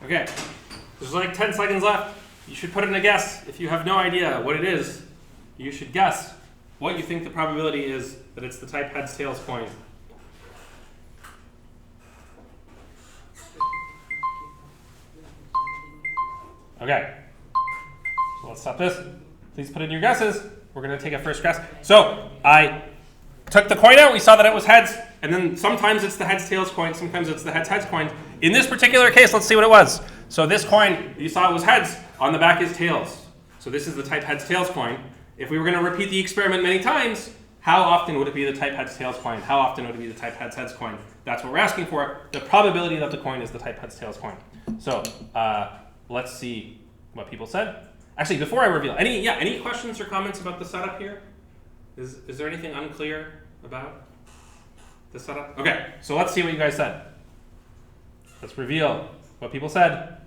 Okay, there's like 10 seconds left. You should put in a guess. If you have no idea what it is, you should guess what you think the probability is that it's the type heads, tails coin. Okay, so let's stop this. Please put in your guesses. We're going to take a first guess. So I took the coin out. We saw that it was heads. And then sometimes it's the heads, tails coin. Sometimes it's the heads, heads coin. In this particular case, let's see what it was. So this coin, you saw it was heads. On the back is tails. So this is the type heads, tails coin. If we were going to repeat the experiment many times, how often would it be the type heads, tails coin? How often would it be the type heads, heads coin? That's what we're asking for. The probability that the coin is the type heads, tails coin. So let's see what people said. Actually, before I reveal, any questions or comments about the setup here? Is there anything unclear about the setup? Okay, so let's see what you guys said. Let's reveal what people said.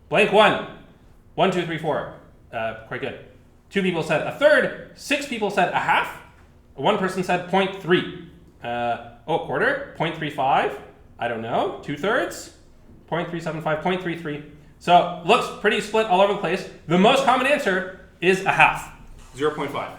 Blank 1. 1, 2, 3, 4. Quite good. 2 people said a third. 6 people said a half. 1 person said 0.3. Quarter. 0.35. I don't know. 2/3. 0.375. 0.33. So looks pretty split all over the place. The most common answer is a half. 0.5.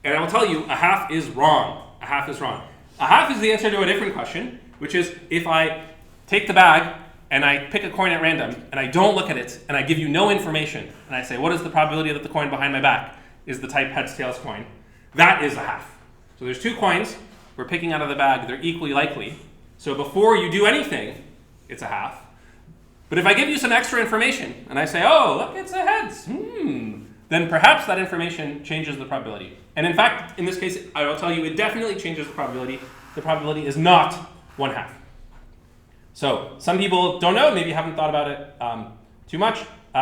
And I will tell you, a half is wrong. A half is wrong. A half is the answer to a different question, which is if I take the bag and I pick a coin at random and I don't look at it and I give you no information and I say, what is the probability that the coin behind my back is the type heads, tails coin? That is a half. So there's 2 coins. We're picking out of the bag. They're equally likely. So before you do anything, it's a half. But if I give you some extra information and I say, oh, look, it's a heads, then perhaps that information changes the probability. And in fact, in this case, I will tell you it definitely changes the probability. The probability is not 1/2. So some people don't know, maybe haven't thought about it too much.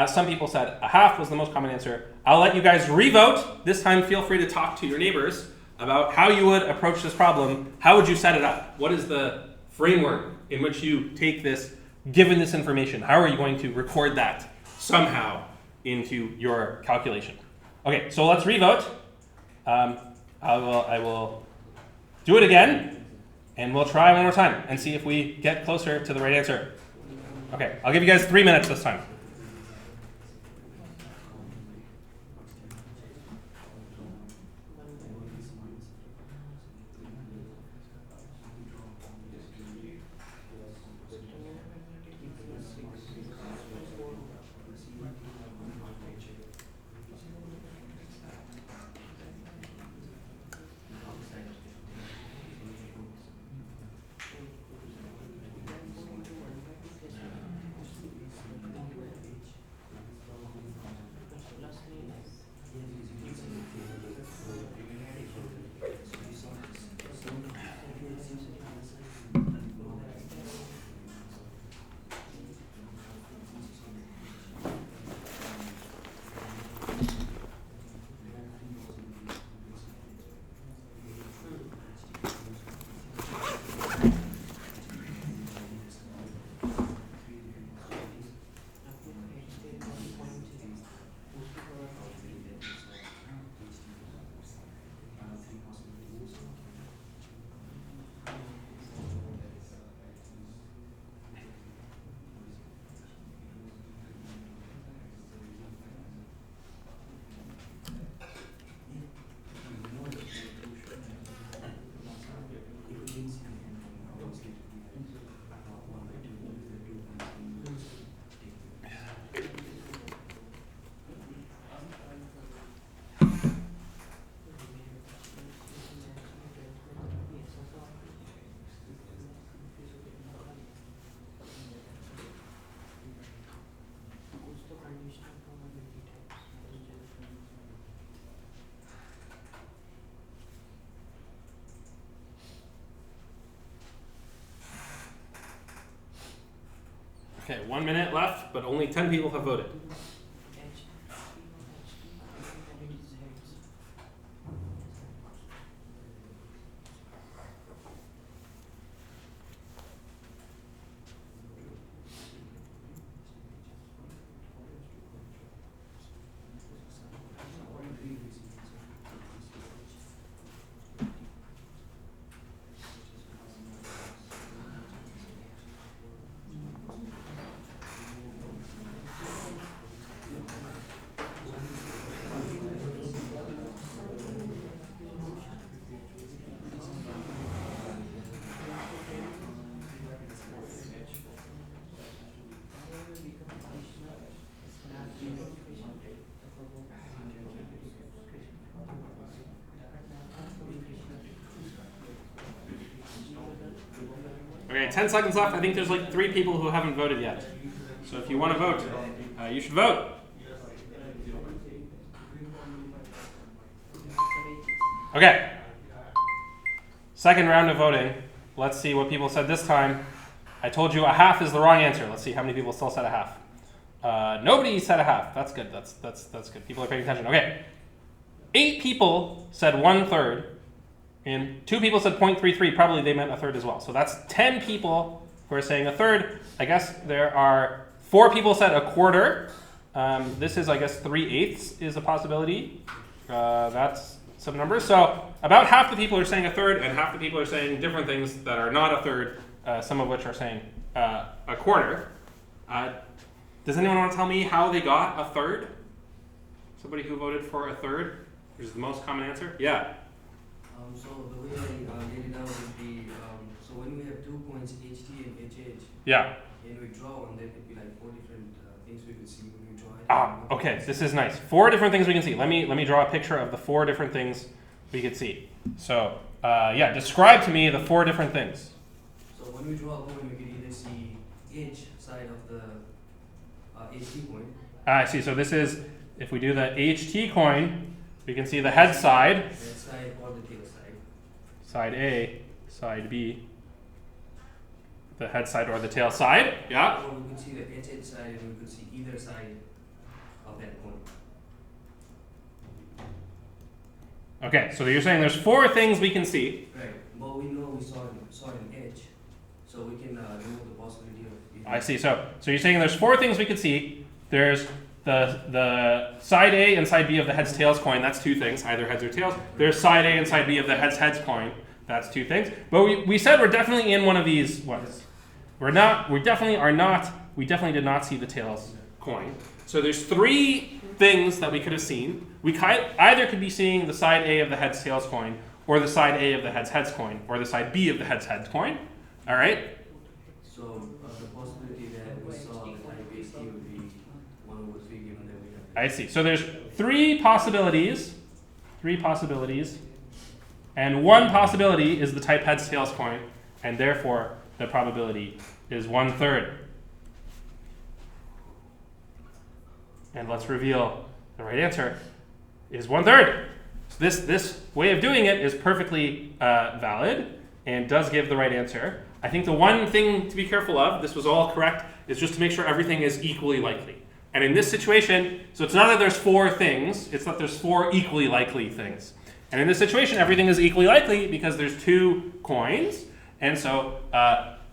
Some people said a half was the most common answer. I'll let you guys revote. This time, feel free to talk to your neighbors about how you would approach this problem. How would you set it up? What is the framework in which you take this, given this information? How are you going to record that somehow into your calculation? Okay, so let's revote. I will do it again, and we'll try one more time and see if we get closer to the right answer. Okay, I'll give you guys 3 minutes this time. Okay, 1 minute left, but only 10 people have voted. Okay, 10 seconds left. I think there's like 3 people who haven't voted yet. So if you want to vote, you should vote. Okay. Second round of voting. Let's see what people said this time. I told you a half is the wrong answer. Let's see how many people still said a half. Nobody said a half. That's good. That's good. People are paying attention. Okay. 8 people said 1/3, and 2 people said 0.33. Probably they meant a third as well. So that's 10 people who are saying a third. I guess there are 4 people said a quarter. This is, I guess, 3/8 is a possibility. That's some numbers. So about half the people are saying a third, and half the people are saying different things that are not a third, some of which are saying a quarter. Does anyone want to tell me how they got a third? Somebody who voted for a third, which is the most common answer? Yeah. So the way I laid it out would be, so when we have 2 points, HT and HH, Yeah. and we draw one, then it'd be like 4 different things we could see when we draw it. Okay, this is nice. 4 different things we can see. Let me draw a picture of the 4 different things we could see. So, yeah, describe to me the 4 different things. So when we draw a coin, we can either see each side of the HT coin. I see. So this is, if we do the HT coin, we can see the head side. Head side or the tail side. Side A, side B. The head side or the tail side. Yeah. Or we could see the HH side, and we could see either side of that coin. Okay, so you're saying there's 4 things we can see. Right. But we know we saw an edge, so we can remove the possibility of. I see. So you're saying there's 4 things we could see. There's the side A and side B of the heads tails coin. That's 2 things, either heads or tails. There's side A and side B of the heads coin. That's 2 things. But we said we're definitely in one of these ones. We definitely did not see the tails coin. So there's 3 things that we could have seen. We either could be seeing the side A of the heads tails coin, or the side A of the heads coin, or the side B of the heads coin. All right? So the possibility that we saw the type HT would be 1/3 given that we have. I see. So there's 3 possibilities, and 1 possibility is the type heads tails coin, and therefore the probability is 1/3. And let's reveal the right answer is 1/3. So this way of doing it is perfectly valid and does give the right answer. I think the one thing to be careful of, this was all correct, is just to make sure everything is equally likely. And in this situation, so it's not that there's 4 things, it's that there's 4 equally likely things. And in this situation, everything is equally likely because there's 2 coins. And so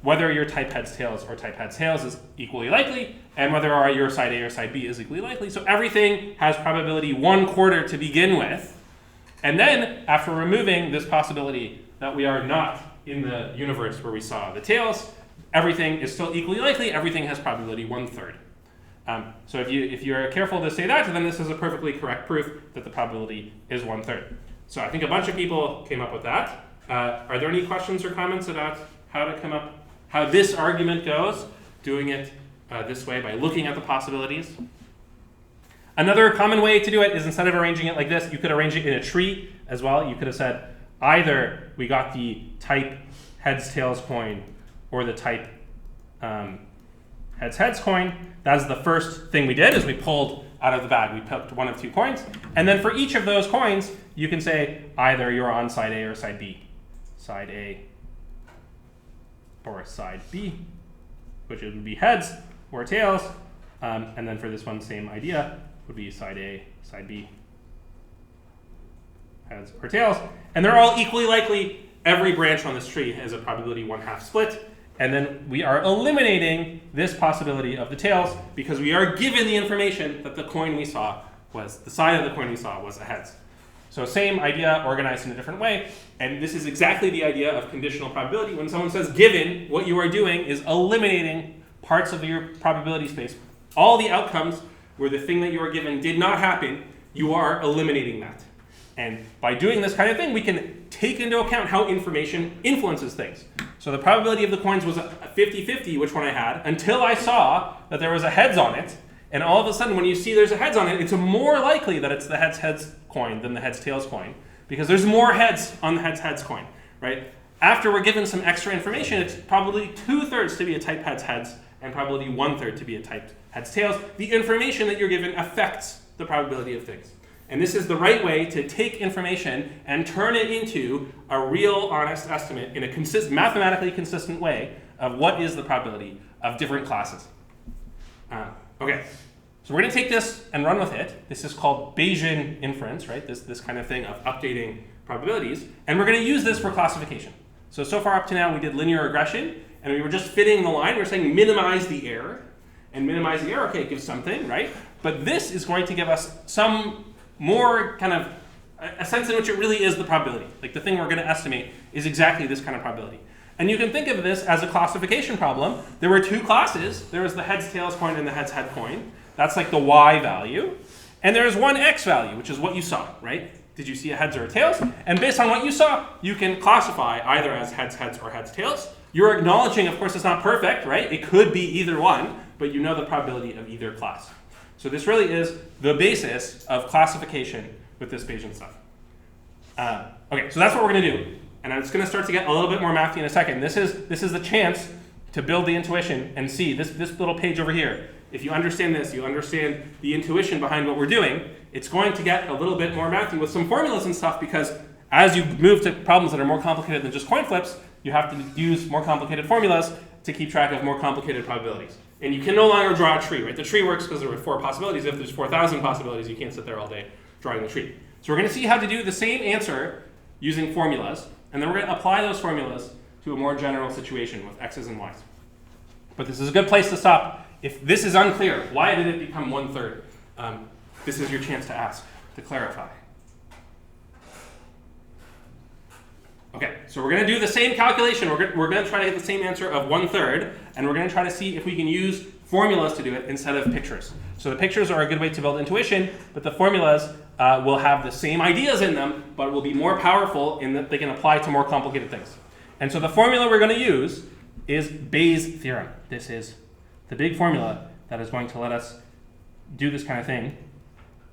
whether your type heads tails or type heads tails is equally likely, and whether your side A or side B is equally likely. So everything has probability 1/4 to begin with. And then after removing this possibility that we are not in the universe where we saw the tails, everything is still equally likely. Everything has probability 1/3. So if you're careful to say that, then this is a perfectly correct proof that the probability is 1/3. So I think a bunch of people came up with that. Are there any questions or comments about how this argument goes, doing it this way by looking at the possibilities? Another common way to do it is, instead of arranging it like this, you could arrange it in a tree as well. You could have said either we got the type heads tails coin or the type heads coin. That's the first thing we did, is we pulled out of the bag. We picked one of 2 coins. And then for each of those coins, you can say either you're on side A or side B. Side A or side B, which would be heads or tails. And then for this one, same idea, would be side A, side B, heads or tails. And they're all equally likely. Every branch on this tree has a probability 1/2 split. And then we are eliminating this possibility of the tails because we are given the information that the coin we saw was, the side of the coin we saw was a heads. So same idea, organized in a different way. And this is exactly the idea of conditional probability. When someone says given, what you are doing is eliminating parts of your probability space. All the outcomes where the thing that you are given did not happen, you are eliminating that. And by doing this kind of thing, we can take into account how information influences things. So the probability of the coins was a 50-50, which one I had, until I saw that there was a heads on it. And all of a sudden, when you see there's a heads on it, it's more likely that it's the heads coin than the heads tails coin, because there's more heads on the heads coin, right? after we're given some extra information, it's probably 2/3 to be a type heads, and probably 1/3 to be a type heads-tails. The information that you're given affects the probability of things. And this is the right way to take information and turn it into a real, honest estimate in a mathematically consistent way of what is the probability of different classes. Okay, so we're going to take this and run with it. This is called Bayesian inference, right? This kind of thing of updating probabilities. And we're going to use this for classification. So far up to now, we did linear regression, and we were just fitting the line. We're saying minimize the error. And minimize the error, okay, it gives something, right? But this is going to give us some more kind of a sense in which it really is the probability. Like the thing we're going to estimate is exactly this kind of probability. And you can think of this as a classification problem. There were two classes. There was the heads-tails coin and the heads-head coin. That's like the y value. And there's one x value, which is what you saw, right? Did you see a heads or a tails? And based on what you saw, you can classify either as heads-heads or heads-tails. You're acknowledging, of course, it's not perfect, right? It could be either one, but you know the probability of either class. So this really is the basis of classification with this Bayesian stuff. Okay, so that's what we're going to do. And it's going to start to get a little bit more mathy in a second. This is the chance to build the intuition and see this little page over here. If you understand this, you understand the intuition behind what we're doing, it's going to get a little bit more mathy with some formulas and stuff, because as you move to problems that are more complicated than just coin flips, you have to use more complicated formulas to keep track of more complicated probabilities. And you can no longer draw a tree, right? The tree works because there were 4 possibilities. If there's 4,000 possibilities, you can't sit there all day drawing the tree. So we're going to see how to do the same answer using formulas, and then we're going to apply those formulas to a more general situation with x's and y's. But this is a good place to stop. If this is unclear, why did it become 1/3? This is your chance to ask, to clarify. Okay, so we're going to do the same calculation. We're going to try to get the same answer of 1/3, and we're going to try to see if we can use formulas to do it instead of pictures. So the pictures are a good way to build intuition, but the formulas will have the same ideas in them, but will be more powerful in that they can apply to more complicated things. And so the formula we're going to use is Bayes' theorem. This is the big formula that is going to let us do this kind of thing,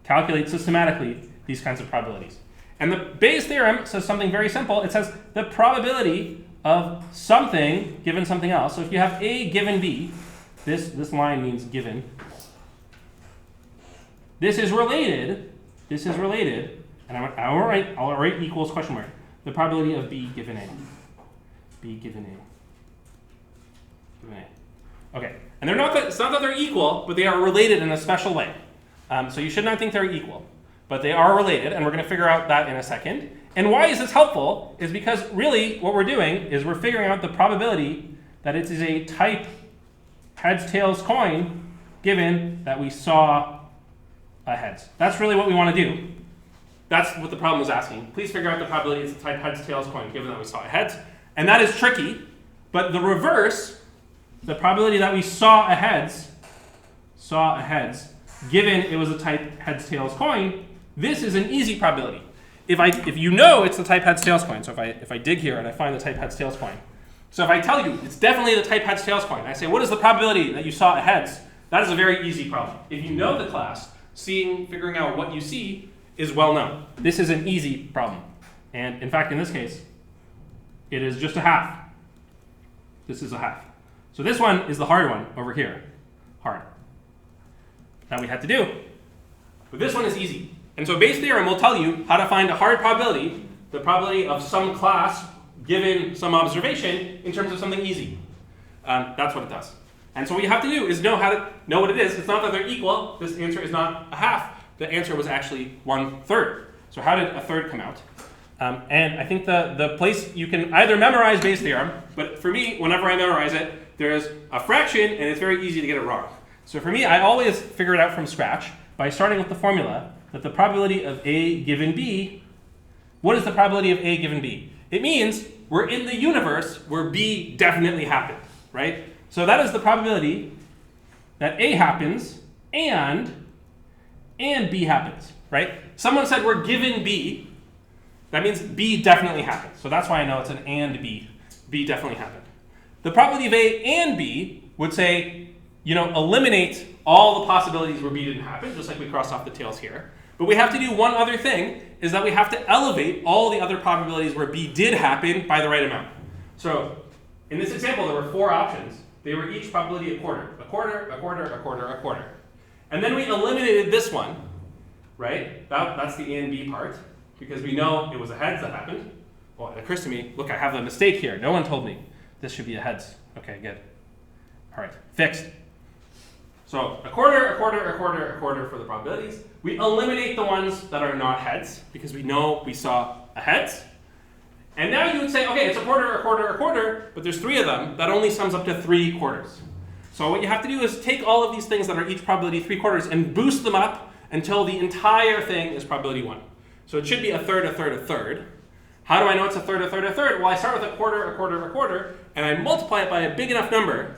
calculate systematically these kinds of probabilities. And the Bayes' theorem says something very simple. It says the probability of something given something else. So if you have A given B, this line means given. This is related, and I'll write equals question mark. The probability of B given A. B given A. Given A. Okay, and it's not that they're equal, but they are related in a special way. So you should not think they're equal. But they are related, and we're going to figure out that in a second. And why is this helpful is because really what we're doing is we're figuring out the probability that it is a type heads-tails coin given that we saw a heads. That's really what we want to do. That's what the problem was asking. Please figure out the probability it's a type heads-tails coin given that we saw a heads. And that is tricky, but the reverse, the probability that we saw a heads, given it was a type heads-tails coin, this is an easy probability. If you know it's the type heads-tails coin, so if I dig here and I find the type heads-tails coin, so if I tell you it's definitely the type heads-tails coin, I say, what is the probability that you saw a heads? That is a very easy problem. If you know the class, figuring out what you see is well known. This is an easy problem. And in fact, in this case, it is just a half. This is a half. So this one is the hard one over here. Hard. That we had to do. But this one is easy. And so Bayes' theorem will tell you how to find a hard probability, the probability of some class given some observation in terms of something easy. That's what it does. And so what you have to do is know what it is. It's not that they're equal. This answer is not a half. The answer was actually 1/3. So how did a third come out? And I think the place you can either memorize Bayes' theorem, but for me, whenever I memorize it, there's a fraction, and it's very easy to get it wrong. So for me, I always figure it out from scratch by starting with the formula that the probability of A given B, what is the probability of A given B? It means we're in the universe where B definitely happened, right? So that is the probability that A happens and B happens, right? Someone said we're given B. That means B definitely happened. So that's why I know it's an and B. B definitely happened. The probability of A and B would say, eliminate all the possibilities where B didn't happen, just like we crossed off the tails here. But we have to do one other thing, is that we have to elevate all the other probabilities where B did happen by the right amount. So in this example, there were 4 options. They were each probability a quarter, a quarter, a quarter, a quarter, a quarter. And then we eliminated this one, right? That's the A and B part, because we know it was a heads that happened. Well, it occurs to me, look, I have a mistake here. No one told me this should be a heads. Okay, good. All right, fixed. So a quarter, a quarter, a quarter, a quarter for the probabilities. We eliminate the ones that are not heads, because we know we saw a heads. And now you would say, okay, it's a quarter, a quarter, a quarter, but there's 3 of them. That only sums up to 3 quarters. So what you have to do is take all of these things that are each probability 3 quarters and boost them up until the entire thing is probability 1. So it should be a third, a third, a third. How do I know it's a third, a third, a third? Well, I start with a quarter, a quarter, a quarter, and I multiply it by a big enough number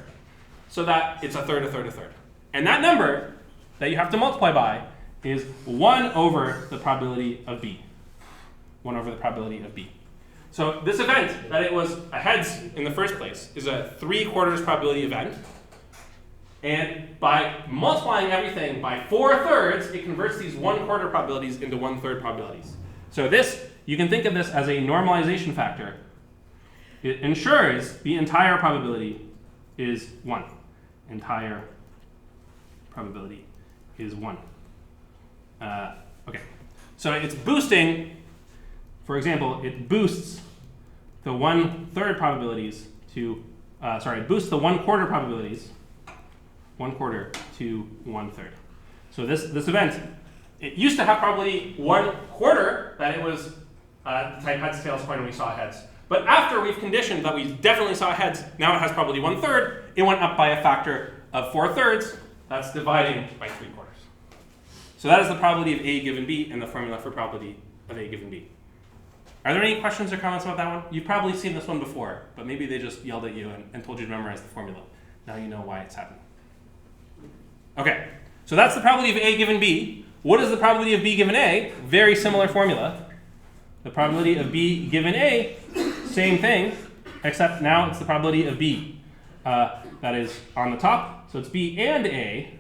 so that it's a third, a third, a third. And that number that you have to multiply by is 1 over the probability of B. 1 over the probability of B. So this event, that it was a heads in the first place, is a 3/4 probability event. And by multiplying everything by 4/3, it converts these 1/4 probabilities into 1/3 probabilities. So this, you can think of this as a normalization factor. It ensures the entire probability is 1. Entire probability is 1. Okay. So it's boosting, for example, it boosts the 1/3 probabilities to, it boosts the 1/4 probabilities, 1/4 to 1/3. So this event, it used to have probably 1/4 that it was the type heads, tails coin when we saw heads. But after we've conditioned that we definitely saw heads, now it has probability 1/3. It went up by a factor of 4/3. That's dividing by 3/4. So that is the probability of A given B and the formula for probability of A given B. Are there any questions or comments about that one? You've probably seen this one before, but maybe they just yelled at you and told you to memorize the formula. Now you know why it's happening. Okay, so that's the probability of A given B. What is the probability of B given A? Very similar formula. The probability of B given A, same thing, except now it's the probability of B that is on the top. So it's B and A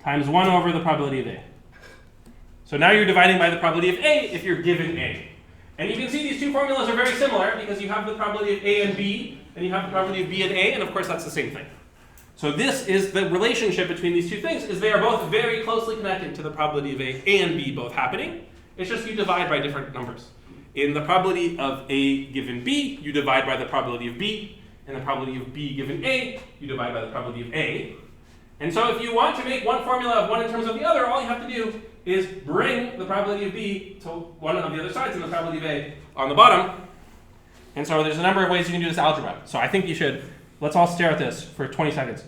times 1 over the probability of A. So now you're dividing by the probability of A if you're given A. And you can see these two formulas are very similar because you have the probability of A and B, and you have the probability of B and A, and of course that's the same thing. So this is the relationship between these two things, is they are both very closely connected to the probability of A and B both happening. It's just you divide by different numbers. In the probability of A given B, you divide by the probability of B. In the probability of B given A, you divide by the probability of A. And so if you want to make one formula of one in terms of the other, all you have to do is bring the probability of B to one of the other sides and the probability of A on the bottom. And so there's a number of ways you can do this algebra. So I think you should, let's all stare at this for 20 seconds.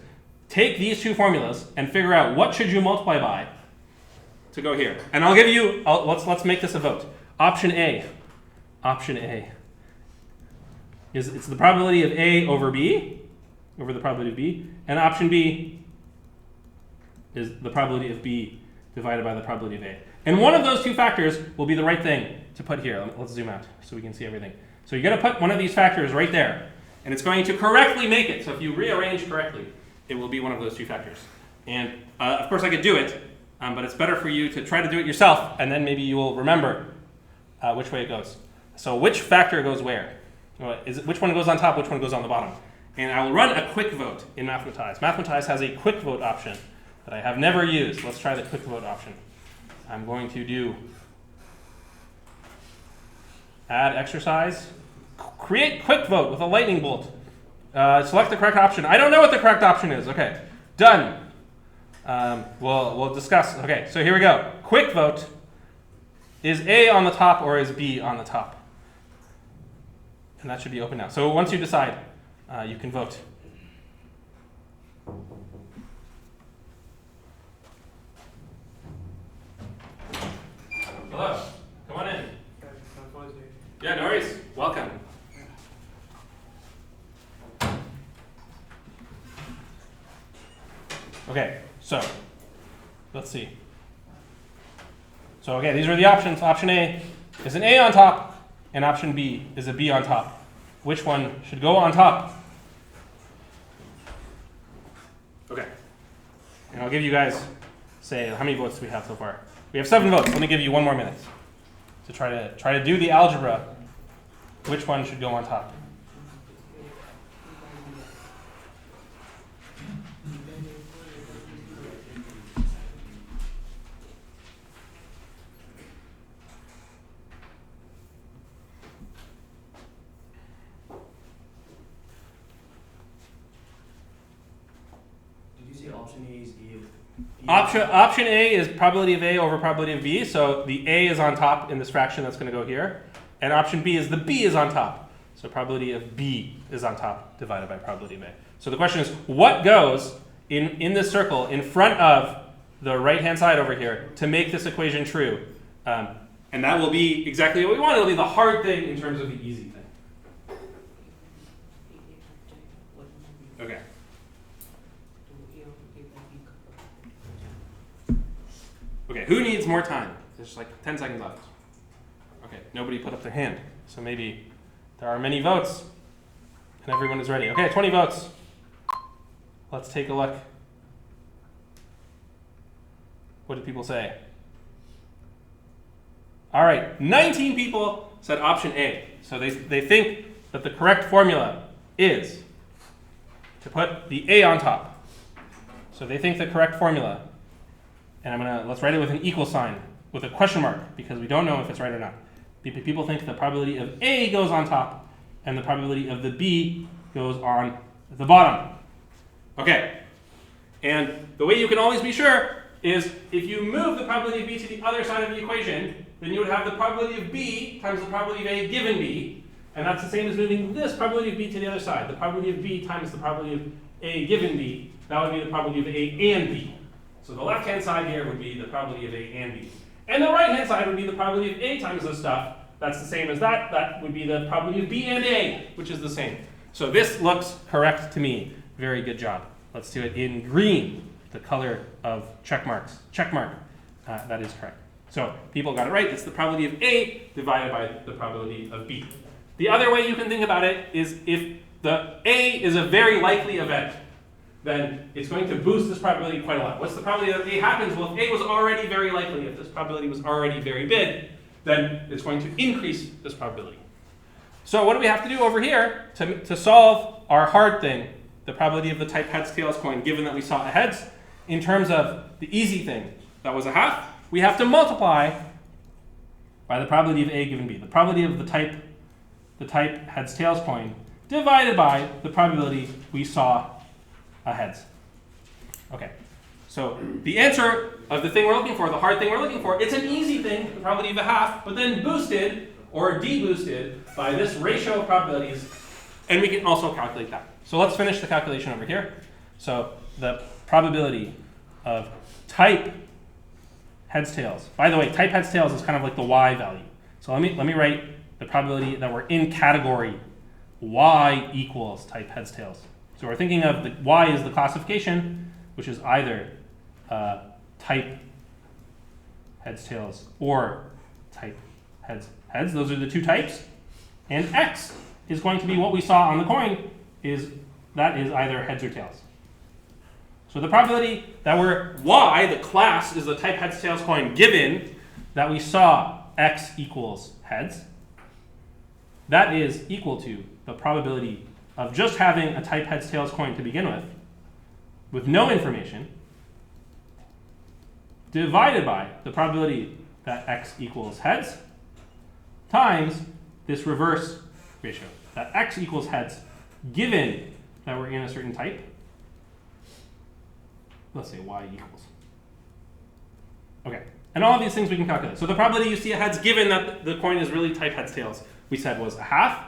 Take these two formulas and figure out what should you multiply by to go here. And I'll give you, let's make this a vote. Option A is it's the probability of A over B, over the probability of B, and option B is the probability of B divided by the probability of A. And one of those two factors will be the right thing to put here. Let's zoom out so we can see everything. So you're going to put one of these factors right there, and it's going to correctly make it. So if you rearrange correctly, it will be one of those two factors. And of course I could do it, but it's better for you to try to do it yourself, and then maybe you will remember which way it goes. So which factor goes where? Which one goes on top, which one goes on the bottom? And I will run a quick vote in Mathematize. Mathematize has a quick vote option that I have never used. Let's try the quick vote option. I'm going to do add exercise, create quick vote with a lightning bolt. Select the correct option. I don't know what the correct option is. Okay, done. We'll discuss. Okay, so here we go. Quick vote. Is A on the top or is B on the top? And that should be open now. So once you decide, you can vote. Hello, come on in. Yeah, no worries. Welcome. Okay, so let's see. So okay, these are the options. Option A is an A on top, and option B is a B on top. Which one should go on top? Okay, and I'll give you guys, say, how many votes do we have so far? We have 7 votes. Let me give you 1 more minute to try to do the algebra which one should go on top? Did you say option A is A? Option A is probability of A over probability of B. So the A is on top in this fraction that's going to go here. And option B is the B is on top. So probability of B is on top divided by probability of A. So the question is, what goes in this circle in front of the right-hand side over here to make this equation true? And that will be exactly what we want. It'll be the hard thing in terms of the easy thing. Okay. Okay, who needs more time? There's like 10 seconds left. Okay, nobody put up their hand. So maybe there are many votes and everyone is ready. Okay, 20 votes. Let's take a look. What did people say? All right, 19 people said option A. So they think that the correct formula is to put the A on top. So they think the correct formula, and let's write it with an equal sign, with a question mark, because we don't know if it's right or not. People think the probability of A goes on top, and the probability of the B goes on the bottom. Okay, and the way you can always be sure is if you move the probability of B to the other side of the equation, then you would have the probability of B times the probability of A given B, and that's the same as moving this probability of B to the other side. The probability of B times the probability of A given B, that would be the probability of A and B. So the left-hand side here would be the probability of A and B. And the right-hand side would be the probability of A times this stuff. That's the same as that. That would be the probability of B and A, which is the same. So this looks correct to me. Very good job. Let's do it in green, the color of check marks. Check mark. That is correct. So people got it right. It's the probability of A divided by the probability of B. The other way you can think about it is if the A is a very likely event, then it's going to boost this probability quite a lot. What's the probability that A happens? Well, if A was already very likely, if this probability was already very big, then it's going to increase this probability. So what do we have to do over here to solve our hard thing, the probability of the type heads tails coin, given that we saw a heads? In terms of the easy thing, that was a half, we have to multiply by the probability of A given B. The probability of the type heads tails coin divided by the probability we saw a heads. Okay, so the answer of the thing we're looking for, the hard thing we're looking for, it's an easy thing, the probability of a half, but then boosted or deboosted by this ratio of probabilities, and we can also calculate that. So let's finish the calculation over here. So the probability of type heads tails. By the way, type heads tails is kind of like the y value. So let me write the probability that we're in category y equals type heads tails. So we're thinking of the y is the classification, which is either type heads tails or type heads heads. Those are the two types. And x is going to be what we saw on the coin, that is either heads or tails. So the probability that we're y, the class, is the type heads tails coin, given that we saw x equals heads, that is equal to the probability of just having a type heads tails coin to begin with no information, divided by the probability that x equals heads, times this reverse ratio, that x equals heads, given that we're in a certain type. Let's say y equals. Okay, and all of these things we can calculate. So the probability you see a heads given that the coin is really type heads tails, we said was a half.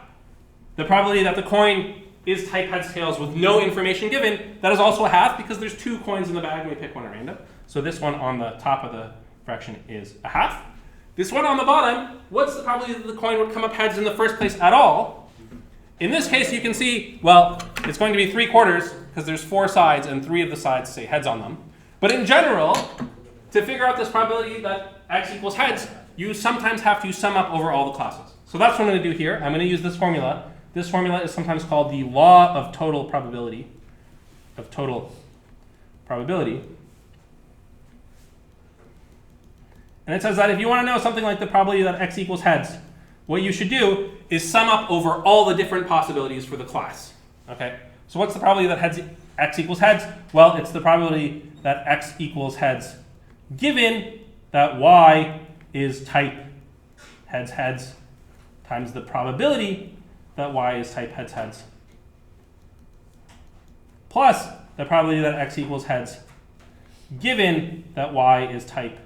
The probability that the coin is type heads tails with no information given, that is also a half because there's two coins in the bag and we pick one at random. So this one on the top of the fraction is a half. This one on the bottom, what's the probability that the coin would come up heads in the first place at all? In this case, you can see, well, it's going to be 3/4 because there's 4 sides and 3 of the sides say heads on them. But in general, to figure out this probability that x equals heads, you sometimes have to sum up over all the classes. So that's what I'm going to do here. I'm going to use this formula. This formula is sometimes called the law of total probability. And it says that if you want to know something like the probability that x equals heads, what you should do is sum up over all the different possibilities for the class. Okay? So what's the probability that x equals heads? Well, it's the probability that x equals heads given that y is type heads heads times the probability that y is type heads heads plus the probability that x equals heads given that y is type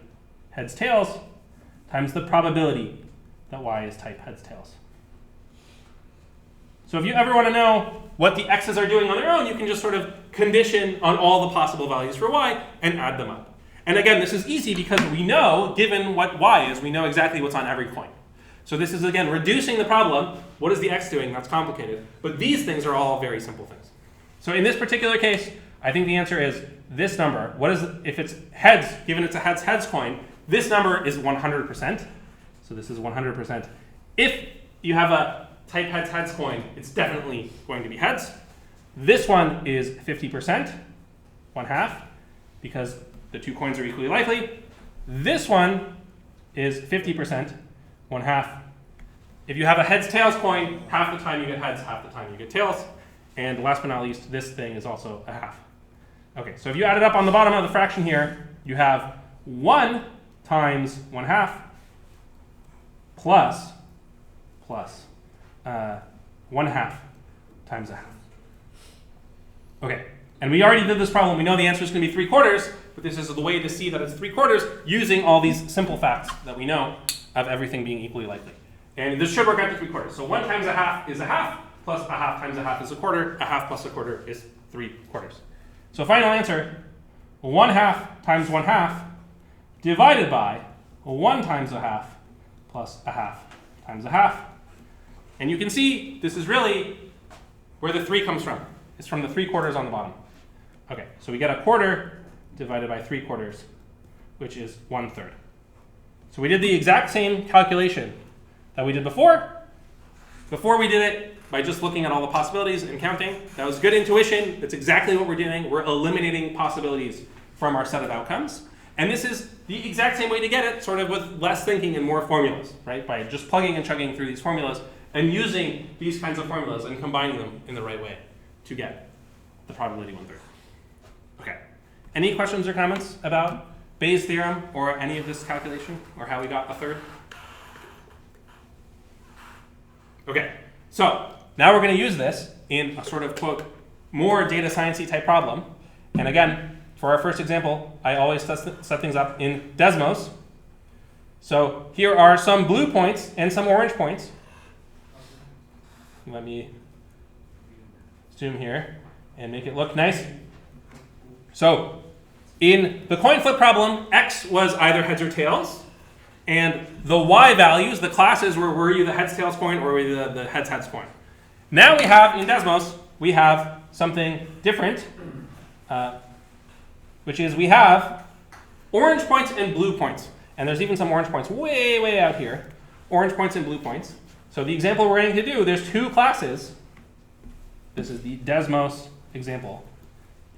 heads tails times the probability that y is type heads tails. So if you ever want to know what the x's are doing on their own, you can just sort of condition on all the possible values for y and add them up. And again, this is easy because we know, given what y is, we know exactly what's on every coin. So this is, again, reducing the problem. What is the x doing? That's complicated. But these things are all very simple things. So in this particular case, I think the answer is this number. What is, if it's heads, given it's a heads coin, this number is 100%. So this is 100%. If you have a type heads coin, it's definitely going to be heads. This one is 50%, 1/2, because the two coins are equally likely. This one is 50%, 1/2. If you have a heads tails coin, half the time you get heads, half the time you get tails. And last but not least, this thing is also a half. Okay, so if you add it up on the bottom of the fraction here, you have 1 times 1/2 plus 1/2 times a half. Okay, and we already did this problem. We know the answer is going to be 3/4, but this is the way to see that it's 3/4 using all these simple facts that we know of everything being equally likely. And this should work out to 3/4. So 1 times a half is a half, plus a half times a half is a quarter. A half plus a quarter is 3/4. So final answer, 1/2 times 1/2 divided by 1 times a half plus a half times a half. And you can see this is really where the 3 comes from. It's from the 3/4 on the bottom. Okay, so we get a quarter divided by 3/4, which is 1/3. So we did the exact same calculation that we did before. Before we did it by just looking at all the possibilities and counting. That was good intuition. That's exactly what we're doing. We're eliminating possibilities from our set of outcomes. And this is the exact same way to get it, sort of with less thinking and more formulas, right? By just plugging and chugging through these formulas and using these kinds of formulas and combining them in the right way to get the probability 1/3. Okay. Any questions or comments about Bayes' theorem or any of this calculation or how we got 1/3? Okay. So now we're going to use this in a sort of, quote, more data science-y type problem. And again, for our first example, I always set things up in Desmos. So here are some blue points and some orange points. Let me zoom here and make it look nice. So in the coin flip problem, x was either heads or tails. And the y values, the classes were you the heads tails coin or were you the heads heads coin. Now we have, in Desmos, we have something different, which is we have orange points and blue points. And there's even some orange points way, way out here. Orange points and blue points. So the example we're going to do, there's 2 classes. This is the Desmos example.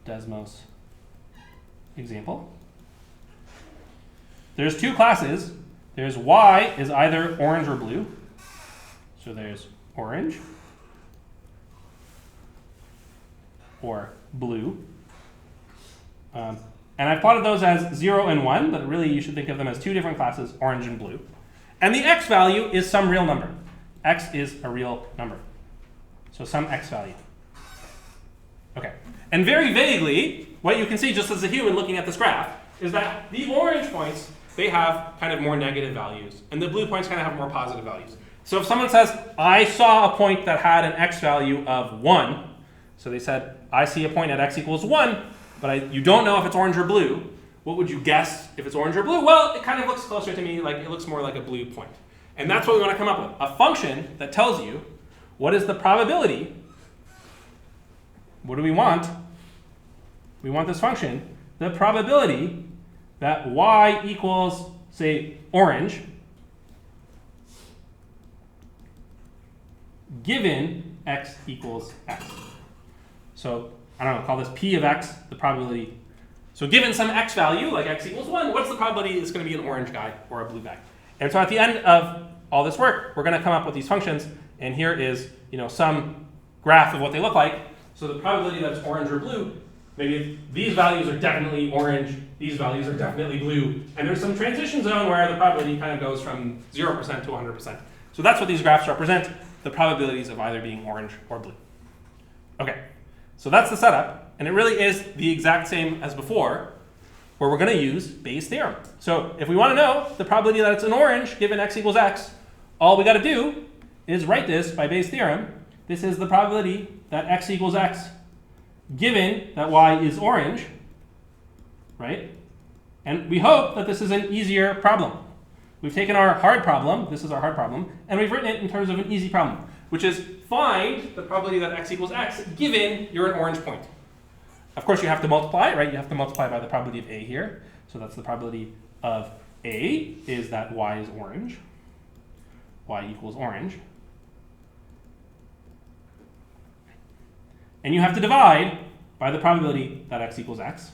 Desmos example. There's 2 classes. There's y is either orange or blue. So there's orange or blue. And I've plotted those as 0 and 1, but really you should think of them as 2 different classes, orange and blue. And the x value is some real number. X is a real number. So some x value. Okay. And very vaguely, what you can see just as a human looking at this graph is that the orange points, they have kind of more negative values, and the blue points kind of have more positive values. So if someone says, I saw a point that had an x value of 1, so they said, I see a point at x equals 1, but you don't know if it's orange or blue, what would you guess if it's orange or blue? Well, it kind of looks closer to me, like it looks more like a blue point. And that's what we want to come up with, a function that tells you what is the probability. What do we want? We want this function, the probability that y equals, say, orange, given x equals x. So, I don't know, call this p of x, the probability. So given some x value, like x equals 1, what's the probability it's going to be an orange guy or a blue guy? And so at the end of all this work, we're going to come up with these functions. And here is some graph of what they look like. So the probability that it's orange or blue, maybe these values are definitely orange, these values are definitely blue, and there's some transition zone where the probability kind of goes from 0% to 100%. So that's what these graphs represent, the probabilities of either being orange or blue. Okay, so that's the setup, and it really is the exact same as before, where we're going to use Bayes' theorem. So if we want to know the probability that it's an orange given x equals x, all we got to do is write this by Bayes' theorem. This is the probability that x equals x given that y is orange, right? And we hope that this is an easier problem. We've taken our hard problem, this is our hard problem, and we've written it in terms of an easy problem, which is find the probability that x equals x given you're an orange point. Of course, you have to multiply, right? You have to multiply by the probability of A here. So that's the probability of A is that y is orange. Y equals orange. And you have to divide by the probability that x equals x.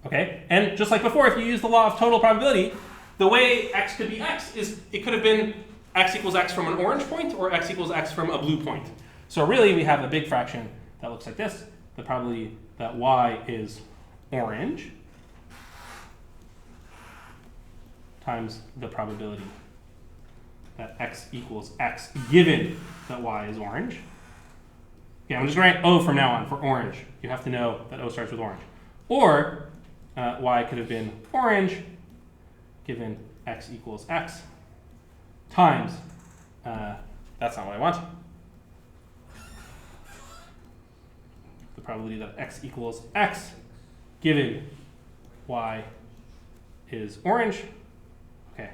Okay? And just like before, if you use the law of total probability, the way x could be x is it could have been x equals x from an orange point or x equals x from a blue point. So really, we have a big fraction that looks like this. The probability that y is orange times the probability that x equals x given that y is orange. Okay, I'm just going to write O from now on for orange. You have to know that O starts with orange. Or y could have been orange given x equals x times, that's not what I want, the probability that x equals x given y is orange. Okay,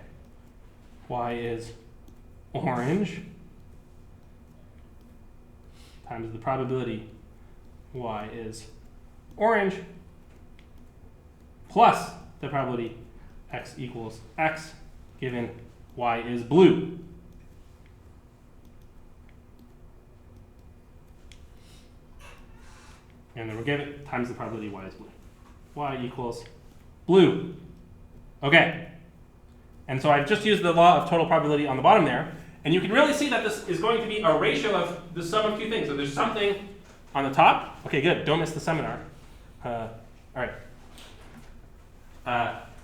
y is orange times the probability y is orange plus the probability x equals x given y is blue. And then we'll give it times the probability y is blue. Y equals blue. Okay. And so I've just used the law of total probability on the bottom there. And you can really see that this is going to be a ratio of the sum of two things. So there's something on the top. Okay, good. Don't miss the seminar. All right.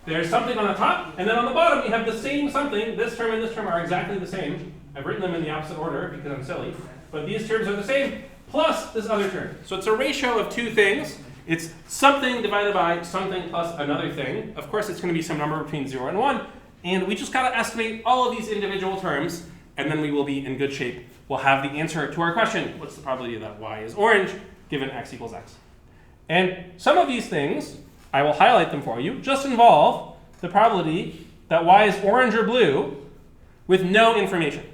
There's something on the top, and then on the bottom you have the same something. This term and this term are exactly the same. I've written them in the opposite order because I'm silly. But these terms are the same, plus this other term. So it's a ratio of two things. It's something divided by something plus another thing. Of course, it's going to be some number between 0 and 1. And we just got to estimate all of these individual terms, and then we will be in good shape. We'll have the answer to our question. What's the probability that y is orange given x equals x? And some of these things, I will highlight them for you, just involve the probability that y is orange or blue with no information.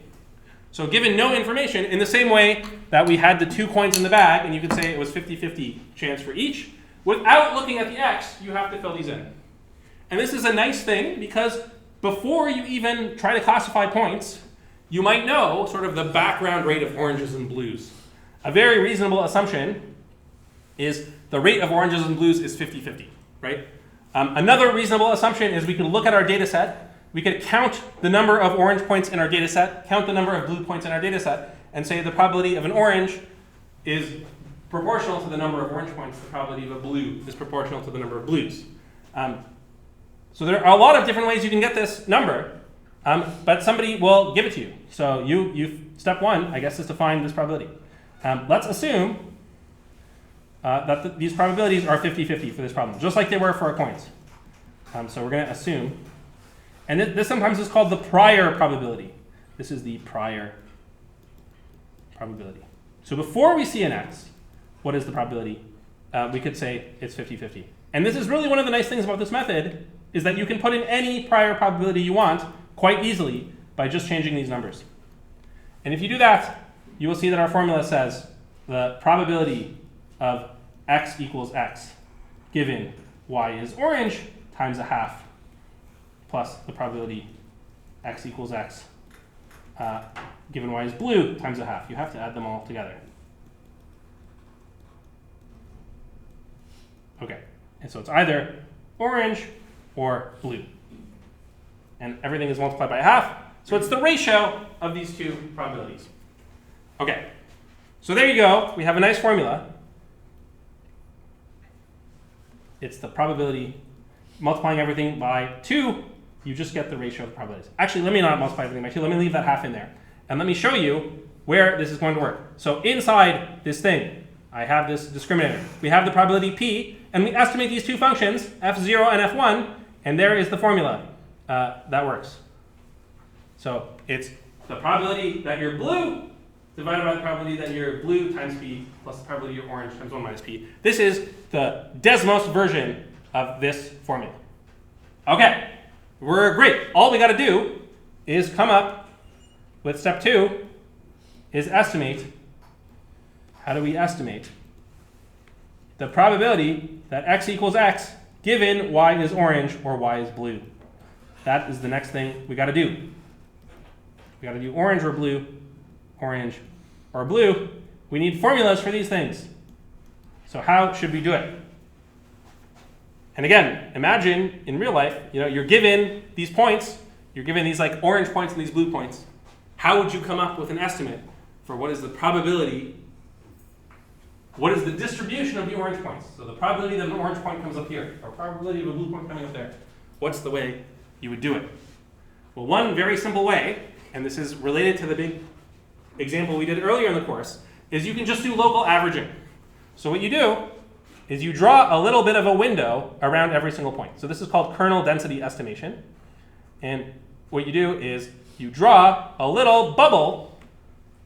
So given no information, in the same way that we had the 2 coins in the bag, and you could say it was 50-50 chance for each, without looking at the x, you have to fill these in. And this is a nice thing because before you even try to classify points, you might know sort of the background rate of oranges and blues. A very reasonable assumption is the rate of oranges and blues is 50-50, right? Another reasonable assumption is we could look at our data set, we could count the number of orange points in our data set, count the number of blue points in our data set, and say the probability of an orange is proportional to the number of orange points, the probability of a blue is proportional to the number of blues. So there are a lot of different ways you can get this number, but somebody will give it to you. So step one, I guess, is to find this probability. Let's assume that these probabilities are 50-50 for this problem, just like they were for our coins. So we're going to assume, and this sometimes is called the prior probability. This is the prior probability. So before we see an x, what is the probability? We could say it's 50-50. And this is really one of the nice things about this method, is that you can put in any prior probability you want quite easily by just changing these numbers. And if you do that, you will see that our formula says the probability of x equals x given y is orange times a half plus the probability x equals x given y is blue times a half. You have to add them all together. Okay, and so it's either orange or blue. and everything is multiplied by half. So it's the ratio of these two probabilities. Okay, so there you go. We have a nice formula. It's the probability multiplying everything by 2. You just get the ratio of the probabilities. Actually, let me not multiply everything by 2. Let me leave that half in there. And let me show you where this is going to work. So inside this thing, I have this discriminator. We have the probability p, and we estimate these two functions, f0 and f1, and there is the formula that works. So it's the probability that you're blue divided by the probability that you're blue times p plus the probability you're orange times 1 minus p. This is the Desmos version of this formula. Okay, we're great. All we got to do is come up with step 2 is estimate. How do we estimate the probability that x equals x given y is orange or y is blue? That is the next thing we got to do. We got to do orange or blue, orange or blue. We need formulas for these things. So how should we do it? And again, imagine in real life, you're given these points, you're given these like orange points and these blue points. How would you come up with an estimate for what is the probability? What is the distribution of the orange points? So the probability that an orange point comes up here, or probability of a blue point coming up there. What's the way you would do it? Well, one very simple way, and this is related to the big example we did earlier in the course, is you can just do local averaging. So what you do is you draw a little bit of a window around every single point. So this is called kernel density estimation. And what you do is you draw a little bubble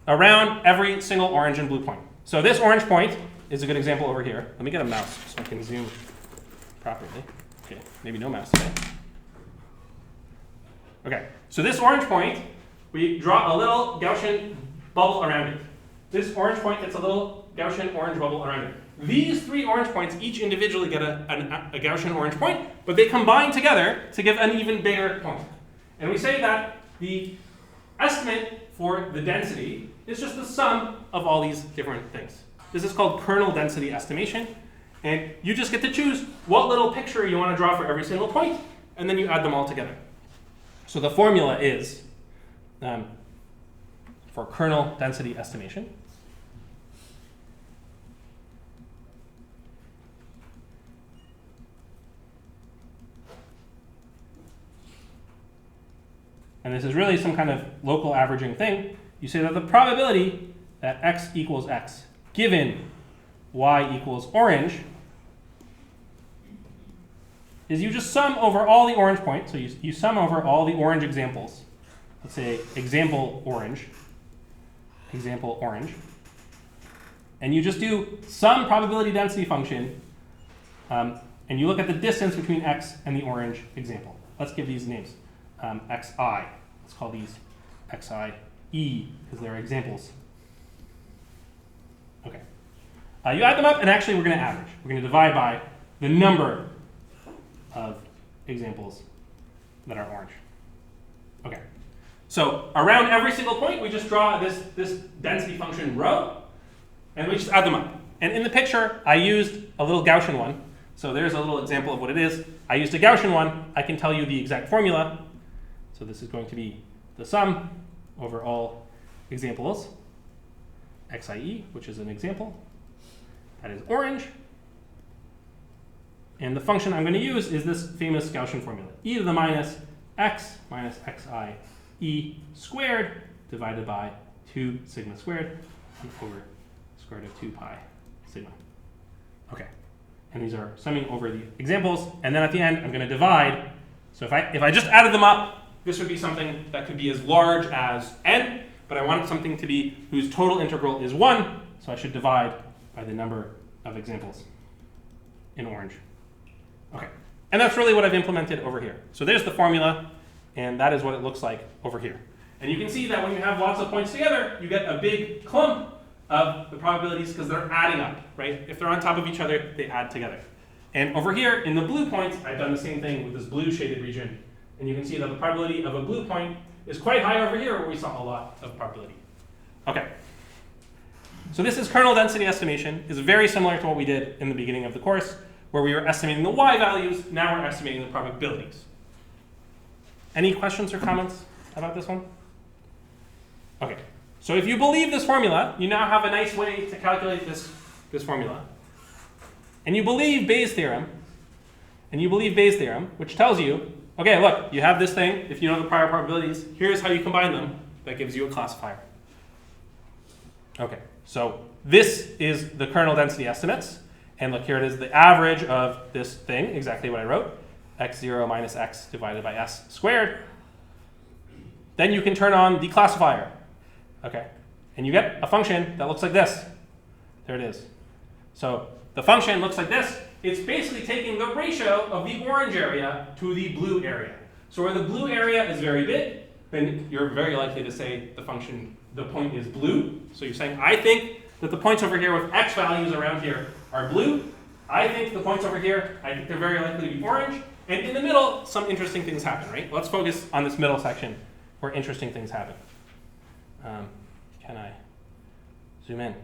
around every single orange and blue point. So this orange point is a good example over here. Let me get a mouse so I can zoom properly. Okay, maybe no mouse today. Okay, so this orange point, we draw a little Gaussian bubble around it. This orange point gets a little Gaussian orange bubble around it. These 3 orange points each individually get a Gaussian orange point, but they combine together to give an even bigger point. And we say that the estimate for the density is just the sum of all these different things. This is called kernel density estimation. And you just get to choose what little picture you want to draw for every single point, and then you add them all together. So the formula is, for kernel density estimation, and this is really some kind of local averaging thing, you say that the probability that x equals x given y equals orange is you just sum over all the orange points. So you sum over all the orange examples. Let's say example orange, and you just do some probability density function, and you look at the distance between x and the orange example. Let's give these names. Xi. Let's call these Xi because they're examples. Okay. You add them up, and actually we're going to average. We're going to divide by the number of examples that are orange. Okay. So around every single point, we just draw this density function rho, and we just add them up. And in the picture, I used a little Gaussian one. So there's a little example of what it is. I used a Gaussian one. I can tell you the exact formula. So this is going to be the sum over all examples, xi, which is an example. That is orange. And the function I'm going to use is this famous Gaussian formula, e to the minus x minus xi e squared divided by 2 sigma squared over square root of 2 pi sigma. Okay. And these are summing over the examples. And then at the end, I'm going to divide. So if I just added them up, this would be something that could be as large as n, but I want something to be whose total integral is 1, so I should divide by the number of examples in orange. Okay, and that's really what I've implemented over here. So there's the formula, and that is what it looks like over here. And you can see that when you have lots of points together, you get a big clump of the probabilities because they're adding up, right? If they're on top of each other, they add together. And over here, in the blue points, I've done the same thing with this blue shaded region. And you can see that the probability of a blue point is quite high over here where we saw a lot of probability. Okay. So this is kernel density estimation. It's very similar to what we did in the beginning of the course, where we were estimating the y values. Now we're estimating the probabilities. Any questions or comments about this one? Okay, so if you believe this formula, you now have a nice way to calculate this formula. And you believe Bayes' theorem, which tells you, okay, look, you have this thing, if you know the prior probabilities, here's how you combine them, that gives you a classifier. Okay, so this is the kernel density estimates, and look, here it is, the average of this thing, exactly what I wrote, x0 minus x divided by s squared. Then you can turn on the classifier, okay, and you get a function that looks like this. There it is. So the function looks like this. It's basically taking the ratio of the orange area to the blue area. So where the blue area is very big, then you're very likely to say the point is blue. So you're saying, I think that the points over here with x values around here are blue. I think the points over here, I think they're very likely to be orange. And in the middle, some interesting things happen, right? Let's focus on this middle section where interesting things happen. Can I zoom in?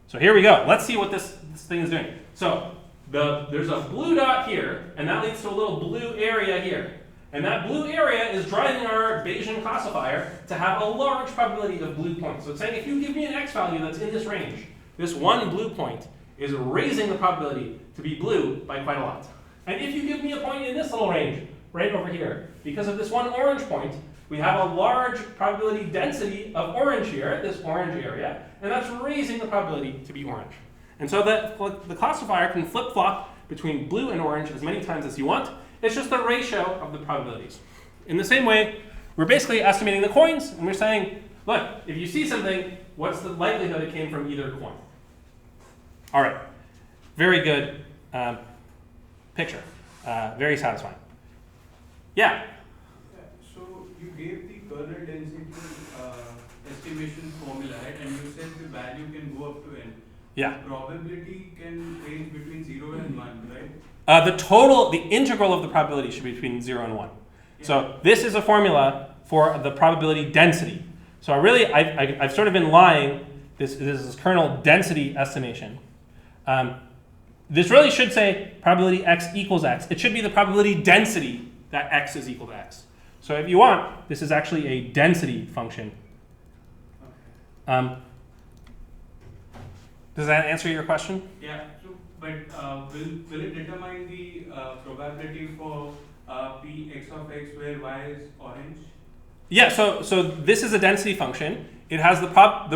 So here we go. Let's see what this thing is doing. So there's a blue dot here, and that leads to a little blue area here. And that blue area is driving our Bayesian classifier to have a large probability of blue points. So it's saying if you give me an x value that's in this range, this one blue point is raising the probability to be blue by quite a lot. And if you give me a point in this little range, right over here, because of this one orange point, we have a large probability density of orange here, this orange area, and that's raising the probability to be orange. And so the classifier can flip-flop between blue and orange as many times as you want. It's just the ratio of the probabilities. In the same way, we're basically estimating the coins, and we're saying, look, if you see something, what's the likelihood it came from either coin? All right, very good picture, very satisfying. Yeah? So you gave the kernel density estimation formula, right? And you said the value can go up to n. Yeah. Probability can range between 0 and 1, right? The integral of the probability should be between 0 and 1. Yeah. So this is a formula for the probability density. So I've sort of been lying. This is kernel density estimation. This really should say probability x equals x. It should be the probability density that x is equal to x. So if you want, this is actually a density function. Okay. Does that answer your question? Yeah, but will it determine the probability for p x of x where y is orange? Yeah, so this is a density function. It has the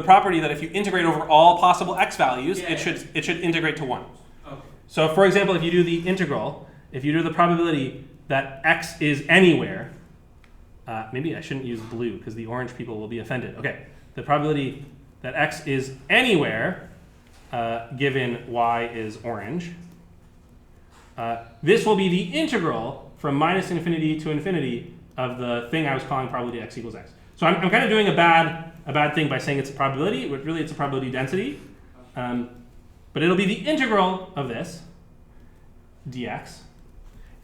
property that if you integrate over all possible x values, it should integrate to 1. Okay. So for example, if you do the integral, if you do the probability that x is anywhere, maybe I shouldn't use blue because the orange people will be offended. Okay, the probability that x is anywhere given y is orange, this will be the integral from minus infinity to infinity of the thing I was calling probability x equals x. So I'm kind of doing a bad thing by saying it's a probability, but really it's a probability density. But it'll be the integral of this dx.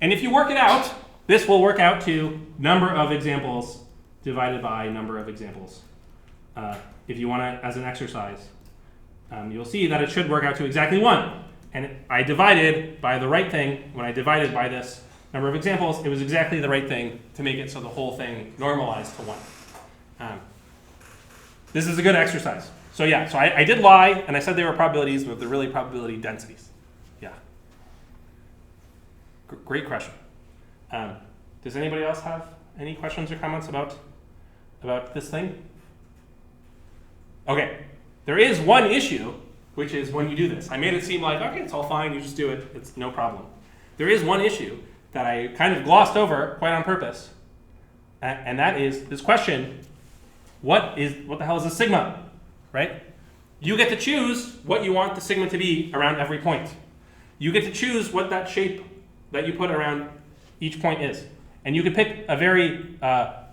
And if you work it out, this will work out to number of examples divided by number of examples. If you want to, as an exercise, you'll see that it should work out to exactly 1. And I divided by the right thing. When I divided by this number of examples, it was exactly the right thing to make it so the whole thing normalized to 1. This is a good exercise. So yeah, so I did lie, and I said they were probabilities, but they're really probability densities. Yeah. Great question. Does anybody else have any questions or comments about this thing? Okay. There is one issue, which is when you do this. I made it seem like, okay, it's all fine, you just do it, it's no problem. There is one issue that I kind of glossed over quite on purpose, and that is this question, what the hell is a sigma, right? You get to choose what you want the sigma to be around every point. You get to choose what that shape that you put around each point is. And you could pick a very